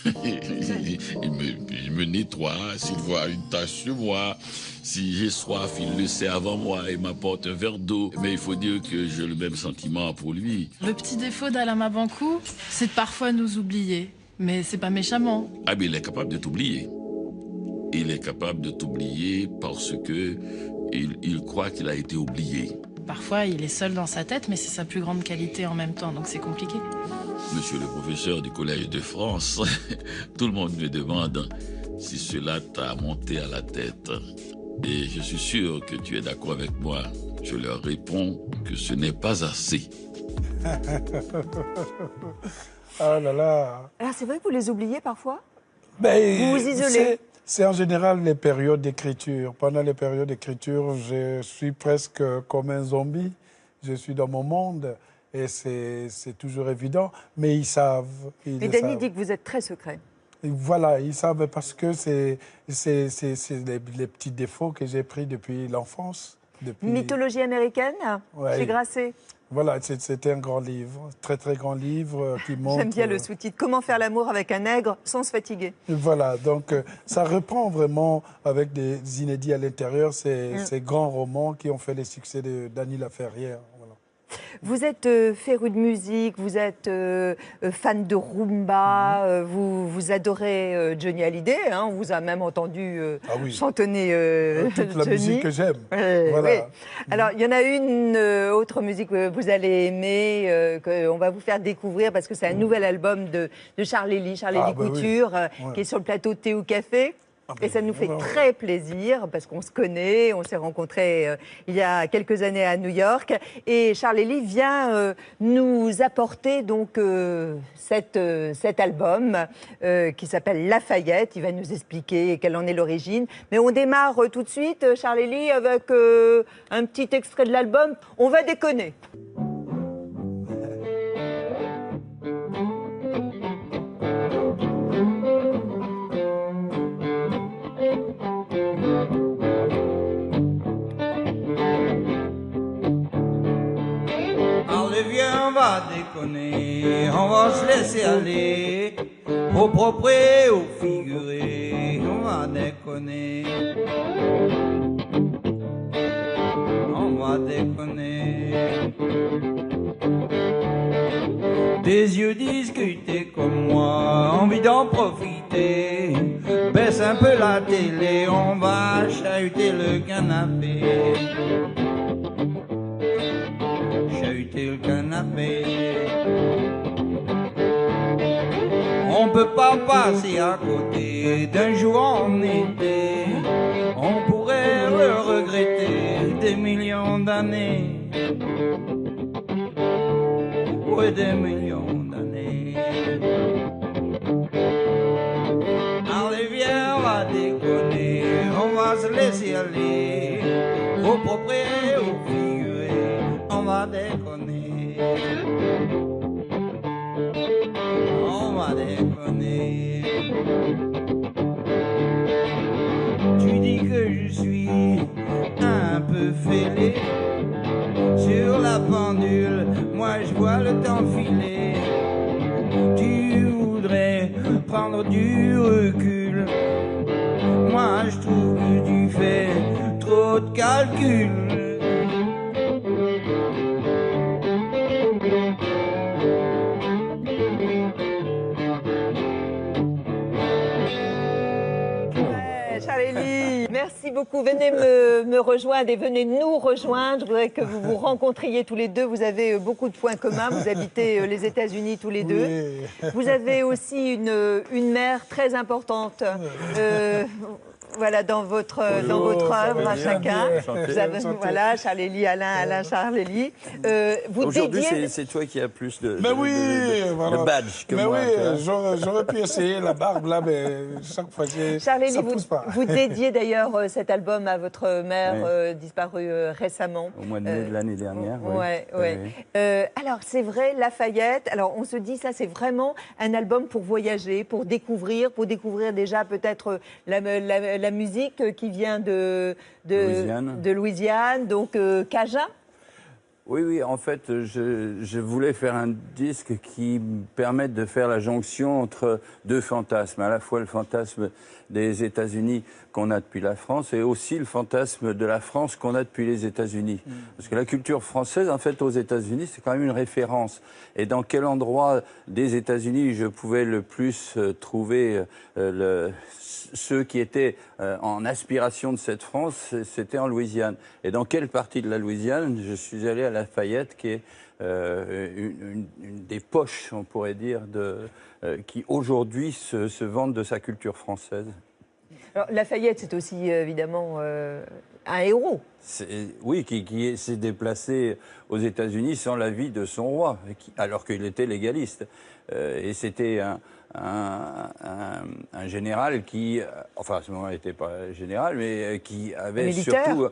il me nettoie, s'il voit une tache sur moi, si j'ai soif, il le sait avant moi et m'apporte un verre d'eau. Mais il faut dire que j'ai le même sentiment pour lui. Le petit défaut d'Alain Mabankou, c'est de parfois nous oublier. Mais c'est pas méchamment. Ah, mais il est capable de t'oublier. Il est capable de t'oublier parce que il croit qu'il a été oublié. Parfois, il est seul dans sa tête, mais c'est sa plus grande qualité en même temps, donc c'est compliqué. Monsieur le professeur du Collège de France, tout le monde me demande si cela t'a monté à la tête. Et je suis sûr que tu es d'accord avec moi. Je leur réponds que ce n'est pas assez. Ah là là. Alors c'est vrai que vous les oubliez parfois? Ben, vous vous isolez? C'est en général les périodes d'écriture. Pendant les périodes d'écriture, je suis presque comme un zombie. Je suis dans mon monde et c'est toujours évident. Mais ils savent. Et Dany dit que vous êtes très secret. Et voilà, ils savent parce que c'est les petits défauts que j'ai pris depuis l'enfance. Mythologie américaine, ouais. Chez Grasset. Voilà, c'était un grand livre, très très grand livre qui montre... J'aime bien le sous-titre, Comment faire l'amour avec un nègre sans se fatiguer. Voilà, donc ça reprend vraiment avec des inédits à l'intérieur ces grands romans qui ont fait les succès de Dany Laferrière. Voilà. Vous êtes féru de musique, vous êtes fan de rumba, vous adorez Johnny Hallyday, hein, on vous a même entendu chantonner toute la Johnny. musique que j'aime. Voilà. Oui. Alors, il y en a une autre musique que vous allez aimer, qu'on va vous faire découvrir parce que c'est un nouvel album de Charlélie Couture, qui est sur le plateau de Thé ou Café. Et ça nous fait très plaisir parce qu'on se connaît, on s'est rencontrés il y a quelques années à New York. Et Charlélie vient nous apporter donc cet album qui s'appelle Lafayette. Il va nous expliquer quelle en est l'origine. Mais on démarre tout de suite, Charlélie, avec un petit extrait de l'album. On va déconner. On va déconner, on va se laisser aller, au propre et au figuré, on va déconner. On va déconner. Des yeux discutés comme moi, envie d'en profiter. Baisse un peu la télé, on va chahuter le canapé. Chahuter le canapé. On peut pas passer à côté d'un jour en été. On pourrait le regretter des millions d'années. Ouais, des millions d'années. Allez, viens, on va déconner. On va se laisser aller. Au propre et au figuré. On va déconner. On va déconner. Tu dis que je suis un peu fêlé. Sur la pendule, moi je vois le temps filer. Tu voudrais prendre du recul. Moi je trouve que tu fais trop de calculs. Charlélie, merci beaucoup. Venez me rejoindre et venez nous rejoindre. Je voudrais que vous vous rencontriez tous les deux. Vous avez beaucoup de points communs. Vous habitez les États-Unis tous les deux. Oui. Vous avez aussi une mère très importante. voilà, dans votre œuvre à chacun. Vous avez, voilà, Charles-Élie, Alain, Charles-Élie. Aujourd'hui, c'est toi qui as plus de badge que mais moi. Oui, j'aurais pu essayer la barbe là, mais chaque fois, Charles-Élie, ça pousse pas. vous dédiez d'ailleurs cet album à votre mère disparue récemment. Au mois de mai de l'année dernière. Alors, c'est vrai, Lafayette, alors on se dit, ça, c'est vraiment un album pour voyager, pour découvrir déjà peut-être la musique qui vient de Louisiane, donc Cajun. Oui, en fait, je voulais faire un disque qui permette de faire la jonction entre deux fantasmes, à la fois le fantasme des États-Unis qu'on a depuis la France et aussi le fantasme de la France qu'on a depuis les États-Unis. Parce que la culture française, en fait, aux États-Unis, c'est quand même une référence. Et dans quel endroit des États-Unis je pouvais le plus trouver ceux qui étaient en aspiration de cette France, c'était en Louisiane. Et dans quelle partie de la Louisiane? Je suis allé à Lafayette, qui est une des poches, on pourrait dire, qui aujourd'hui se vante de sa culture française. Alors, Lafayette, c'est aussi évidemment un héros. Oui, qui s'est déplacé aux États-Unis sans l'avis de son roi, alors qu'il était légaliste. Et c'était un général qui, enfin à ce moment-là, il n'était pas général, mais qui avait surtout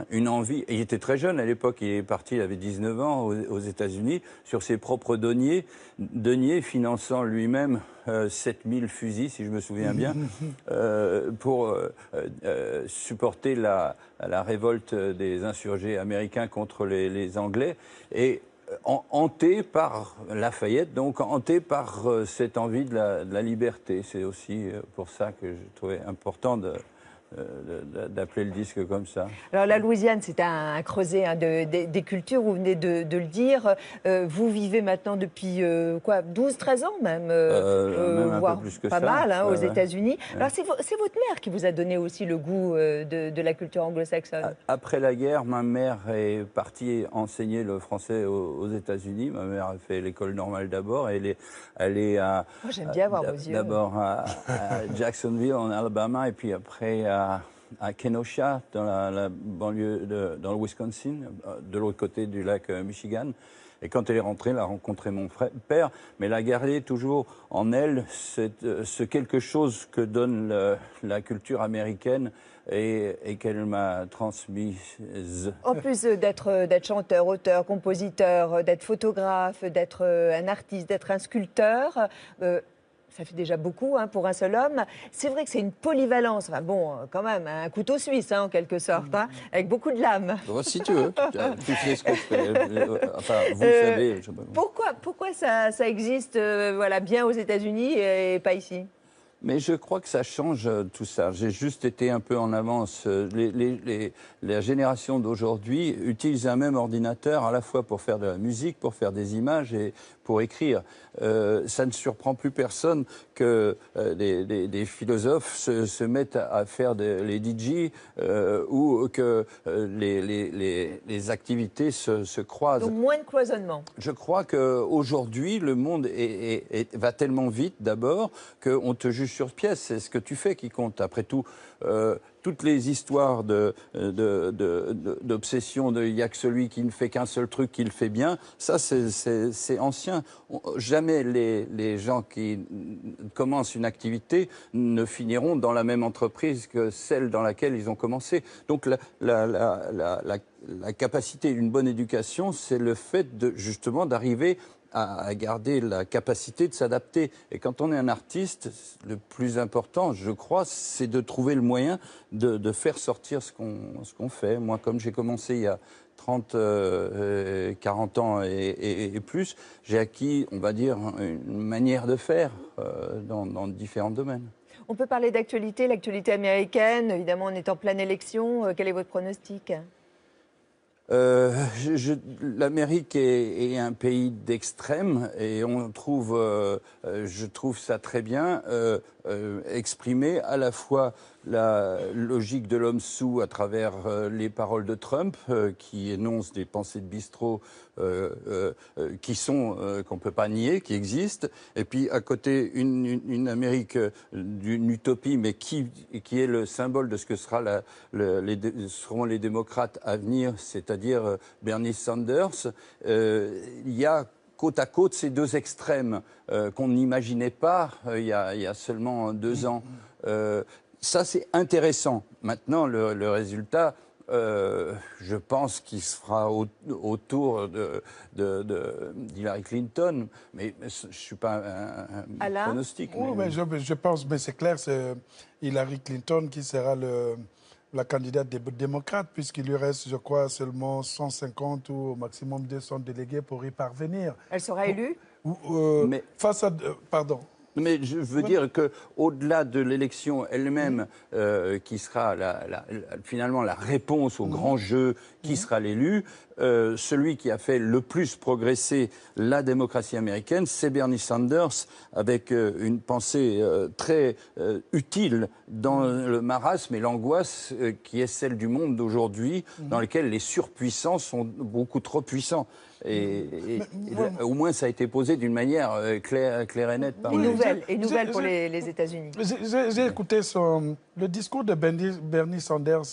une envie. Il était très jeune à l'époque, il est parti, il avait 19 ans aux États-Unis, sur ses propres deniers finançant lui-même 7000 fusils, si je me souviens bien, pour supporter la révolte des insurgés américains contre les Anglais. Et hanté par Lafayette, donc hanté par cette envie de la liberté. C'est aussi pour ça que je trouvais important d'appeler le disque comme ça. Alors la Louisiane, c'est un creuset des cultures, vous venez de le dire. Vous vivez maintenant depuis 12-13 ans même, même voire un peu plus que pas ça. mal aux États-Unis. Alors c'est votre mère qui vous a donné aussi le goût de la culture anglo-saxonne. Après la guerre, ma mère est partie enseigner le français aux États-Unis. Ma mère a fait l'école normale d'abord. Elle est j'aime bien voir vos yeux. D'abord à Jacksonville en Alabama et puis après à Kenosha, dans la banlieue, dans le Wisconsin, de l'autre côté du lac Michigan. Et quand elle est rentrée, elle a rencontré mon père, mais elle a gardé toujours en elle ce quelque chose que donne la culture américaine et qu'elle m'a transmise. En plus d'être chanteur, auteur, compositeur, d'être photographe, d'être un artiste, d'être un sculpteur, ça fait déjà beaucoup pour un seul homme. C'est vrai que c'est une polyvalence, enfin bon, quand même, un couteau suisse en quelque sorte, avec beaucoup de lames. Bon, si tu veux, tu sais ce que je fais. Enfin, vous le savez. Pourquoi ça existe bien aux États-Unis et pas ici ? Mais je crois que ça change tout ça. J'ai juste été un peu en avance. La génération d'aujourd'hui utilise un même ordinateur à la fois pour faire de la musique, pour faire des images et pour écrire. Ça ne surprend plus personne que des philosophes se mettent à faire les DJ ou que les activités se croisent. Donc moins de cloisonnement. Je crois qu'aujourd'hui, le monde va tellement vite d'abord qu'on te juge sur pièce. C'est ce que tu fais qui compte. Après tout, toutes les histoires d'obsession, il n'y a que celui qui ne fait qu'un seul truc qui le fait bien, ça c'est ancien. Jamais les gens qui commencent une activité ne finiront dans la même entreprise que celle dans laquelle ils ont commencé. Donc la capacité d'une bonne éducation, c'est le fait justement d'arriver à garder la capacité de s'adapter. Et quand on est un artiste, le plus important, je crois, c'est de trouver le moyen de faire sortir ce qu'on fait. Moi, comme j'ai commencé il y a 30, 40 ans et plus, j'ai acquis, on va dire, une manière de faire dans différents domaines. On peut parler d'actualité, l'actualité américaine. Évidemment, on est en pleine élection. Quel est votre pronostic ? L'Amérique est un pays d'extrême et on trouve, je trouve ça très bien exprimé à la fois la logique de l'homme sous à travers les paroles de Trump qui énoncent des pensées de bistrot qui sont qu'on peut pas nier, qui existent, et puis à côté une Amérique d'une utopie, mais qui est le symbole de ce que seront les démocrates à venir, c'est-à-dire Bernie Sanders. Il y a côte à côte ces deux extrêmes qu'on n'imaginait pas il y a seulement 2 ans. Ça, c'est intéressant. Maintenant, le résultat, je pense qu'il se fera autour d'Hillary Clinton, mais je ne suis pas un pronostic. Oui, mais je pense, mais c'est clair, c'est Hillary Clinton qui sera la candidate des démocrates, puisqu'il lui reste, je crois, seulement 150 ou au maximum 200 délégués pour y parvenir. Elle sera élue mais face à... pardon. Mais je veux dire qu'au-delà de l'élection elle-même, qui sera finalement la réponse au grand jeu, qui sera l'élu, celui qui a fait le plus progresser la démocratie américaine, c'est Bernie Sanders, avec une pensée très utile dans le marasme et l'angoisse qui est celle du monde d'aujourd'hui, dans lequel les surpuissants sont beaucoup trop puissants. Au moins, ça a été posé d'une manière claire et nette. Et nouvelle pour les États-Unis. J'ai écouté le discours de Bernie Sanders,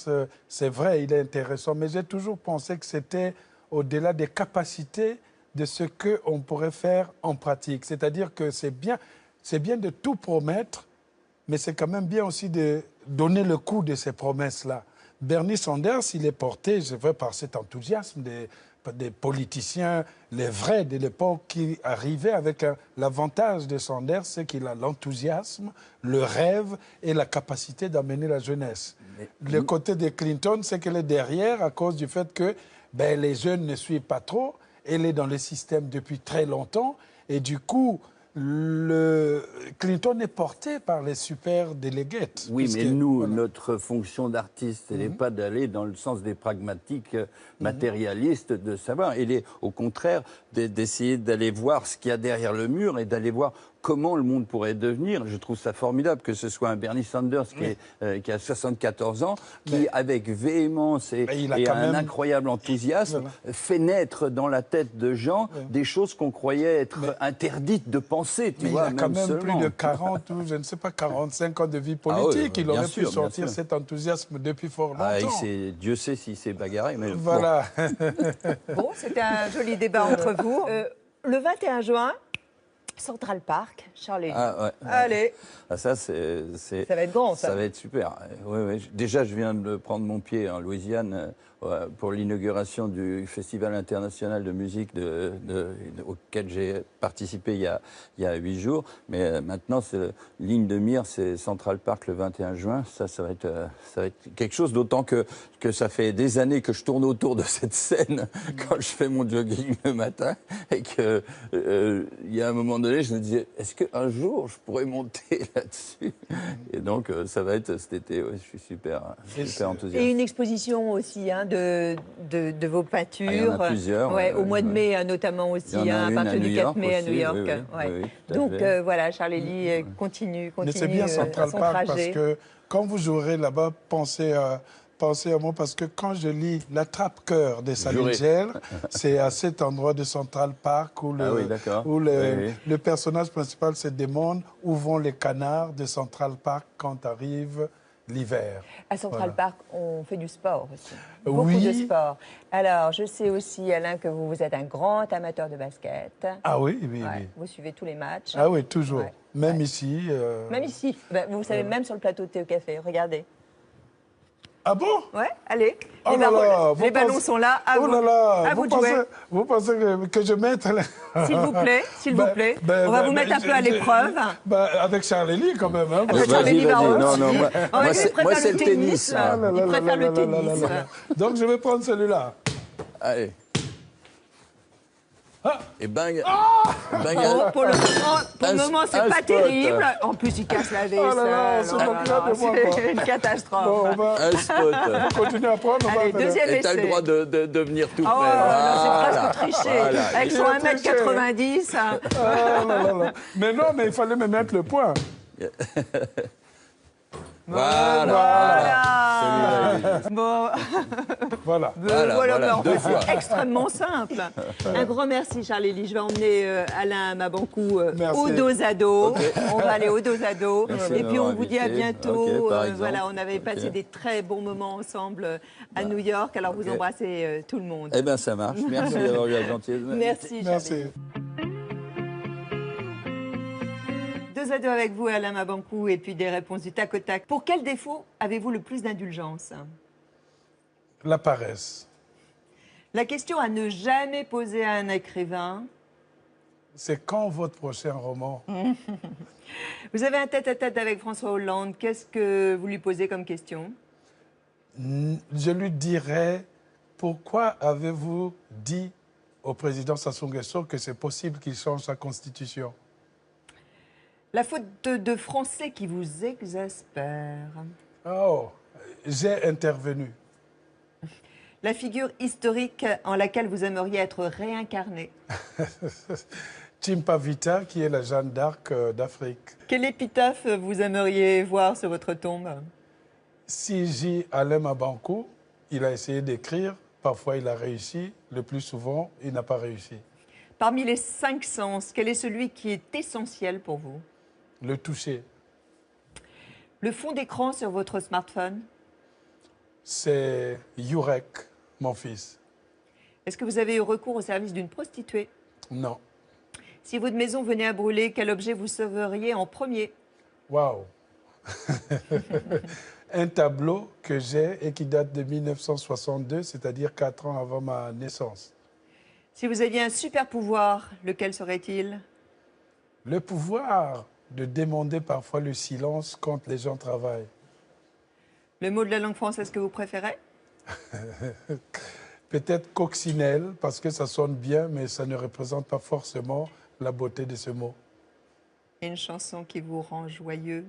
c'est vrai, il est intéressant, mais j'ai toujours pensé que c'était au-delà des capacités de ce qu'on pourrait faire en pratique. C'est-à-dire que c'est bien de tout promettre, mais c'est quand même bien aussi de donner le coup de ces promesses-là. Bernie Sanders, il est porté, je veux, par cet enthousiasme des politiciens, les vrais de l'époque, qui arrivaient avec l'avantage de Sanders, c'est qu'il a l'enthousiasme, le rêve et la capacité d'amener la jeunesse. Le côté de Clinton, c'est qu'elle est derrière à cause du fait que les jeunes ne suivent pas trop. Elle est dans le système depuis très longtemps et du coup, Clinton est porté par les super délégués. Oui, mais nous, notre fonction d'artiste, elle n'est pas d'aller dans le sens des pragmatiques matérialistes, de savoir. Elle est au contraire d'essayer d'aller voir ce qu'il y a derrière le mur et d'aller voir comment le monde pourrait devenir. Je trouve ça formidable que ce soit un Bernie Sanders qui a 74 ans, qui, avec véhémence et un incroyable enthousiasme, fait naître dans la tête de gens des choses qu'on croyait être interdites de penser. Il a quand même plus de 40 ou, je ne sais pas, 45 ans de vie politique. Il aurait pu sortir cet enthousiasme depuis fort longtemps. Dieu sait s'il s'est bagarré. Mais voilà. Bon, c'était un joli débat entre vous. Le 21 juin, Central Park, Charlie. Allez. Ça va être grand, ça. Ça va être super. Oui. Déjà, je viens de prendre mon pied en Louisiane pour l'inauguration du Festival international de musique auquel j'ai participé il y a 8 jours. Mais maintenant, ligne de mire, c'est Central Park le 21 juin. Ça va être quelque chose, d'autant que ça fait des années que je tourne autour de cette scène quand je fais mon jogging le matin et que il y a un moment donné, je me disais, est-ce qu'un jour je pourrais monter là-dessus? Et donc, ça va être cet été. Je suis super enthousiaste. Et une exposition aussi de vos peintures. Il y en a plusieurs. Au mois de mai, notamment aussi, à partir du 4 mai à New York. Oui, donc, voilà, Charlélie continue mais c'est bien Central son Park trajet. parce que quand vous jouerez là-bas, pensez à moi, parce que quand je lis L'Attrape-Cœur de Salinger, c'est à cet endroit de Central Park où le personnage principal se demande où vont les canards de Central Park quand arrive l'hiver. À Central Park, on fait du sport aussi. Beaucoup de sport. Alors, je sais aussi, Alain, que vous êtes un grand amateur de basket. Ah oui. Vous suivez tous les matchs. Ah oui, toujours. Même ici. Même ici. Vous savez, même sur le plateau de Thé au Café. Regardez. Ah bon? Ouais, allez. Les ballons sont là. À vous, à vous de jouer. Vous pensez que je mette... S'il vous plaît. On va vous mettre un peu à l'épreuve. Avec Charlélie, quand même. Hein. Vas-y. Non, moi c'est le tennis. Il préfère le tennis. Donc, je vais prendre celui-là. Allez. Et bang, Pour le moment, c'est un pas spot. terrible. En plus, il casse la vaisselle. Oh là là, on se moque là de moi, quoi. C'est une catastrophe. Bon, on va un spot. continuer à prendre. Allez, deuxième Et t'as le essai. droit de venir tout Oh près. là, c'est Voilà. presque triché. Voilà. Avec son 1m90. hein. Ah là là là. Mais non, mais il fallait me mettre le point. Voilà. Bon, Voilà. Voilà, en deux fait, fois. c'est extrêmement simple. Un grand merci, Charlie. Je vais emmener Alain Mabankou Merci. au dos à dos. Ok. On va aller au dos à dos. Merci Et de puis, on m'avoir vous dit à invité. bientôt. Ok, par exemple. Voilà, on avait Ok. passé des très bons moments ensemble à New York. Alors, vous Ok. embrassez tout le monde. Eh bien, ça marche. Merci d'avoir eu la gentillesse. de m'inviter. Merci, Charlie. Merci. Deux à deux avec vous, Alain Mabankou, et puis des réponses du tac au tac. Pour quel défaut avez-vous le plus d'indulgence? La paresse. La question à ne jamais poser à un écrivain. C'est quand votre prochain roman? Vous avez un tête-à-tête avec François Hollande. Qu'est-ce que vous lui posez comme question? Je lui dirais, pourquoi avez-vous dit au président Sassou Nguesso que c'est possible qu'il change sa constitution? La faute de français qui vous exaspère. Oh, j'ai intervenu. La figure historique en laquelle vous aimeriez être réincarné. Chimpavita, qui est la Jeanne d'Arc d'Afrique. Quelle épitaphe vous aimeriez voir sur votre tombe? C.J. Alain Mabankou, il a essayé d'écrire, parfois il a réussi, le plus souvent il n'a pas réussi. Parmi les 5 sens, quel est celui qui est essentiel pour vous? Le toucher, Le fond d'écran sur votre smartphone? c'est Yurek, mon fils. Est-ce que vous avez eu recours au service d'une prostituée? Non. Si votre maison venait à brûler, quel objet vous sauveriez en premier? Waouh. Un tableau que j'ai et qui date de 1962, c'est-à-dire 4 ans avant ma naissance. Si vous aviez un super pouvoir, lequel serait-il? Le pouvoir de demander parfois le silence quand les gens travaillent. Le mot de la langue française que vous préférez? Peut-être coccinelle, parce que ça sonne bien, mais ça ne représente pas forcément la beauté de ce mot. Et une chanson qui vous rend joyeux?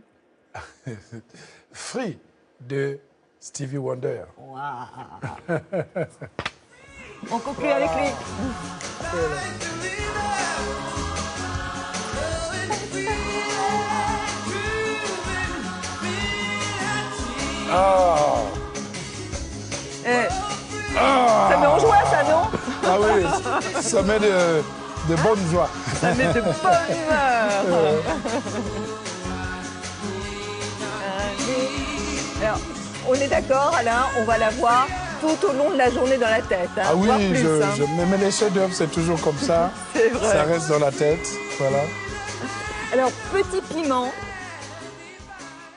Free de Stevie Wonder. Waouh. On conclut avec lui. Ah, Ça met en joie, ça, non? ah oui, ça met de bonne joie. Ça met de bonne humeur. Alors, on est d'accord, Alain, on va la voir tout au long de la journée dans la tête. Hein, Ah oui, voire plus, hein. mais les chefs-d'œuvre, c'est toujours comme ça. C'est vrai. Ça reste dans la tête, voilà. Alors, Petit Piment,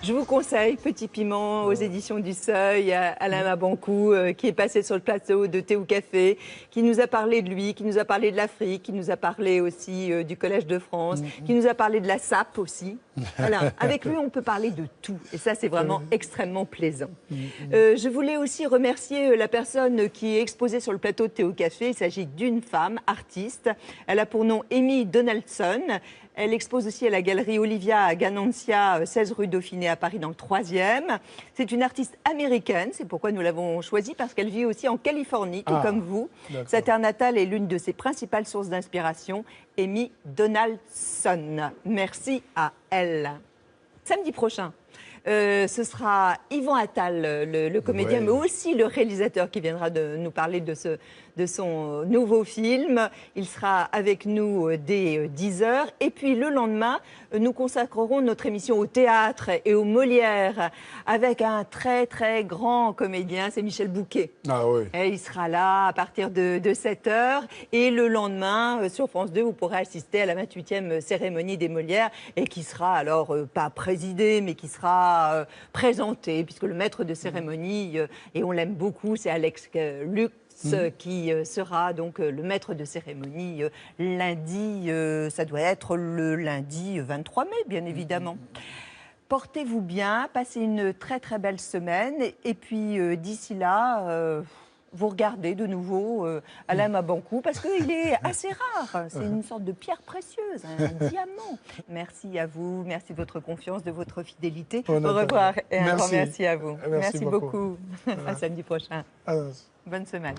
je vous conseille Petit Piment aux éditions du Seuil, Alain Mabankou, qui est passé sur le plateau de Thé ou Café, qui nous a parlé de lui, qui nous a parlé de l'Afrique, qui nous a parlé aussi du Collège de France, qui nous a parlé de la SAP aussi. Voilà. Avec lui, on peut parler de tout. Et ça, c'est vraiment extrêmement plaisant. Je voulais aussi remercier la personne qui est exposée sur le plateau de Thé au Café. Il s'agit d'une femme, artiste. Elle a pour nom Amy Donaldson. Elle expose aussi à la galerie Olivia à Ganancia, 16 rue Dauphiné à Paris, dans le 3e. C'est une artiste américaine, c'est pourquoi nous l'avons choisie, parce qu'elle vit aussi en Californie, tout comme vous. d'accord. Sa terre natale est l'une de ses principales sources d'inspiration. Amy Donaldson. Merci à elle. Samedi prochain, ce sera Yvan Attal, le comédien, Ouais. mais aussi le réalisateur qui viendra de nous parler de son nouveau film. Il sera avec nous dès 10h. Et puis le lendemain, nous consacrerons notre émission au théâtre et aux Molières avec un très très grand comédien, c'est Michel Bouquet. Ah oui. Et il sera là à partir de 7h. Et le lendemain, sur France 2, vous pourrez assister à la 28e cérémonie des Molières et qui sera alors pas présidée, mais qui sera présentée, puisque le maître de cérémonie, et on l'aime beaucoup, c'est Alex Lux, qui sera donc le maître de cérémonie lundi, ça doit être le lundi 23 mai, bien évidemment. Portez-vous bien, passez une très très belle semaine et puis d'ici là, vous regardez de nouveau Alain Mabanckou parce qu'il est assez rare. C'est une sorte de pierre précieuse, un diamant. Merci à vous, merci de votre confiance, de votre fidélité. Au revoir et un grand merci à vous. Merci beaucoup. À samedi prochain. Bonne semaine.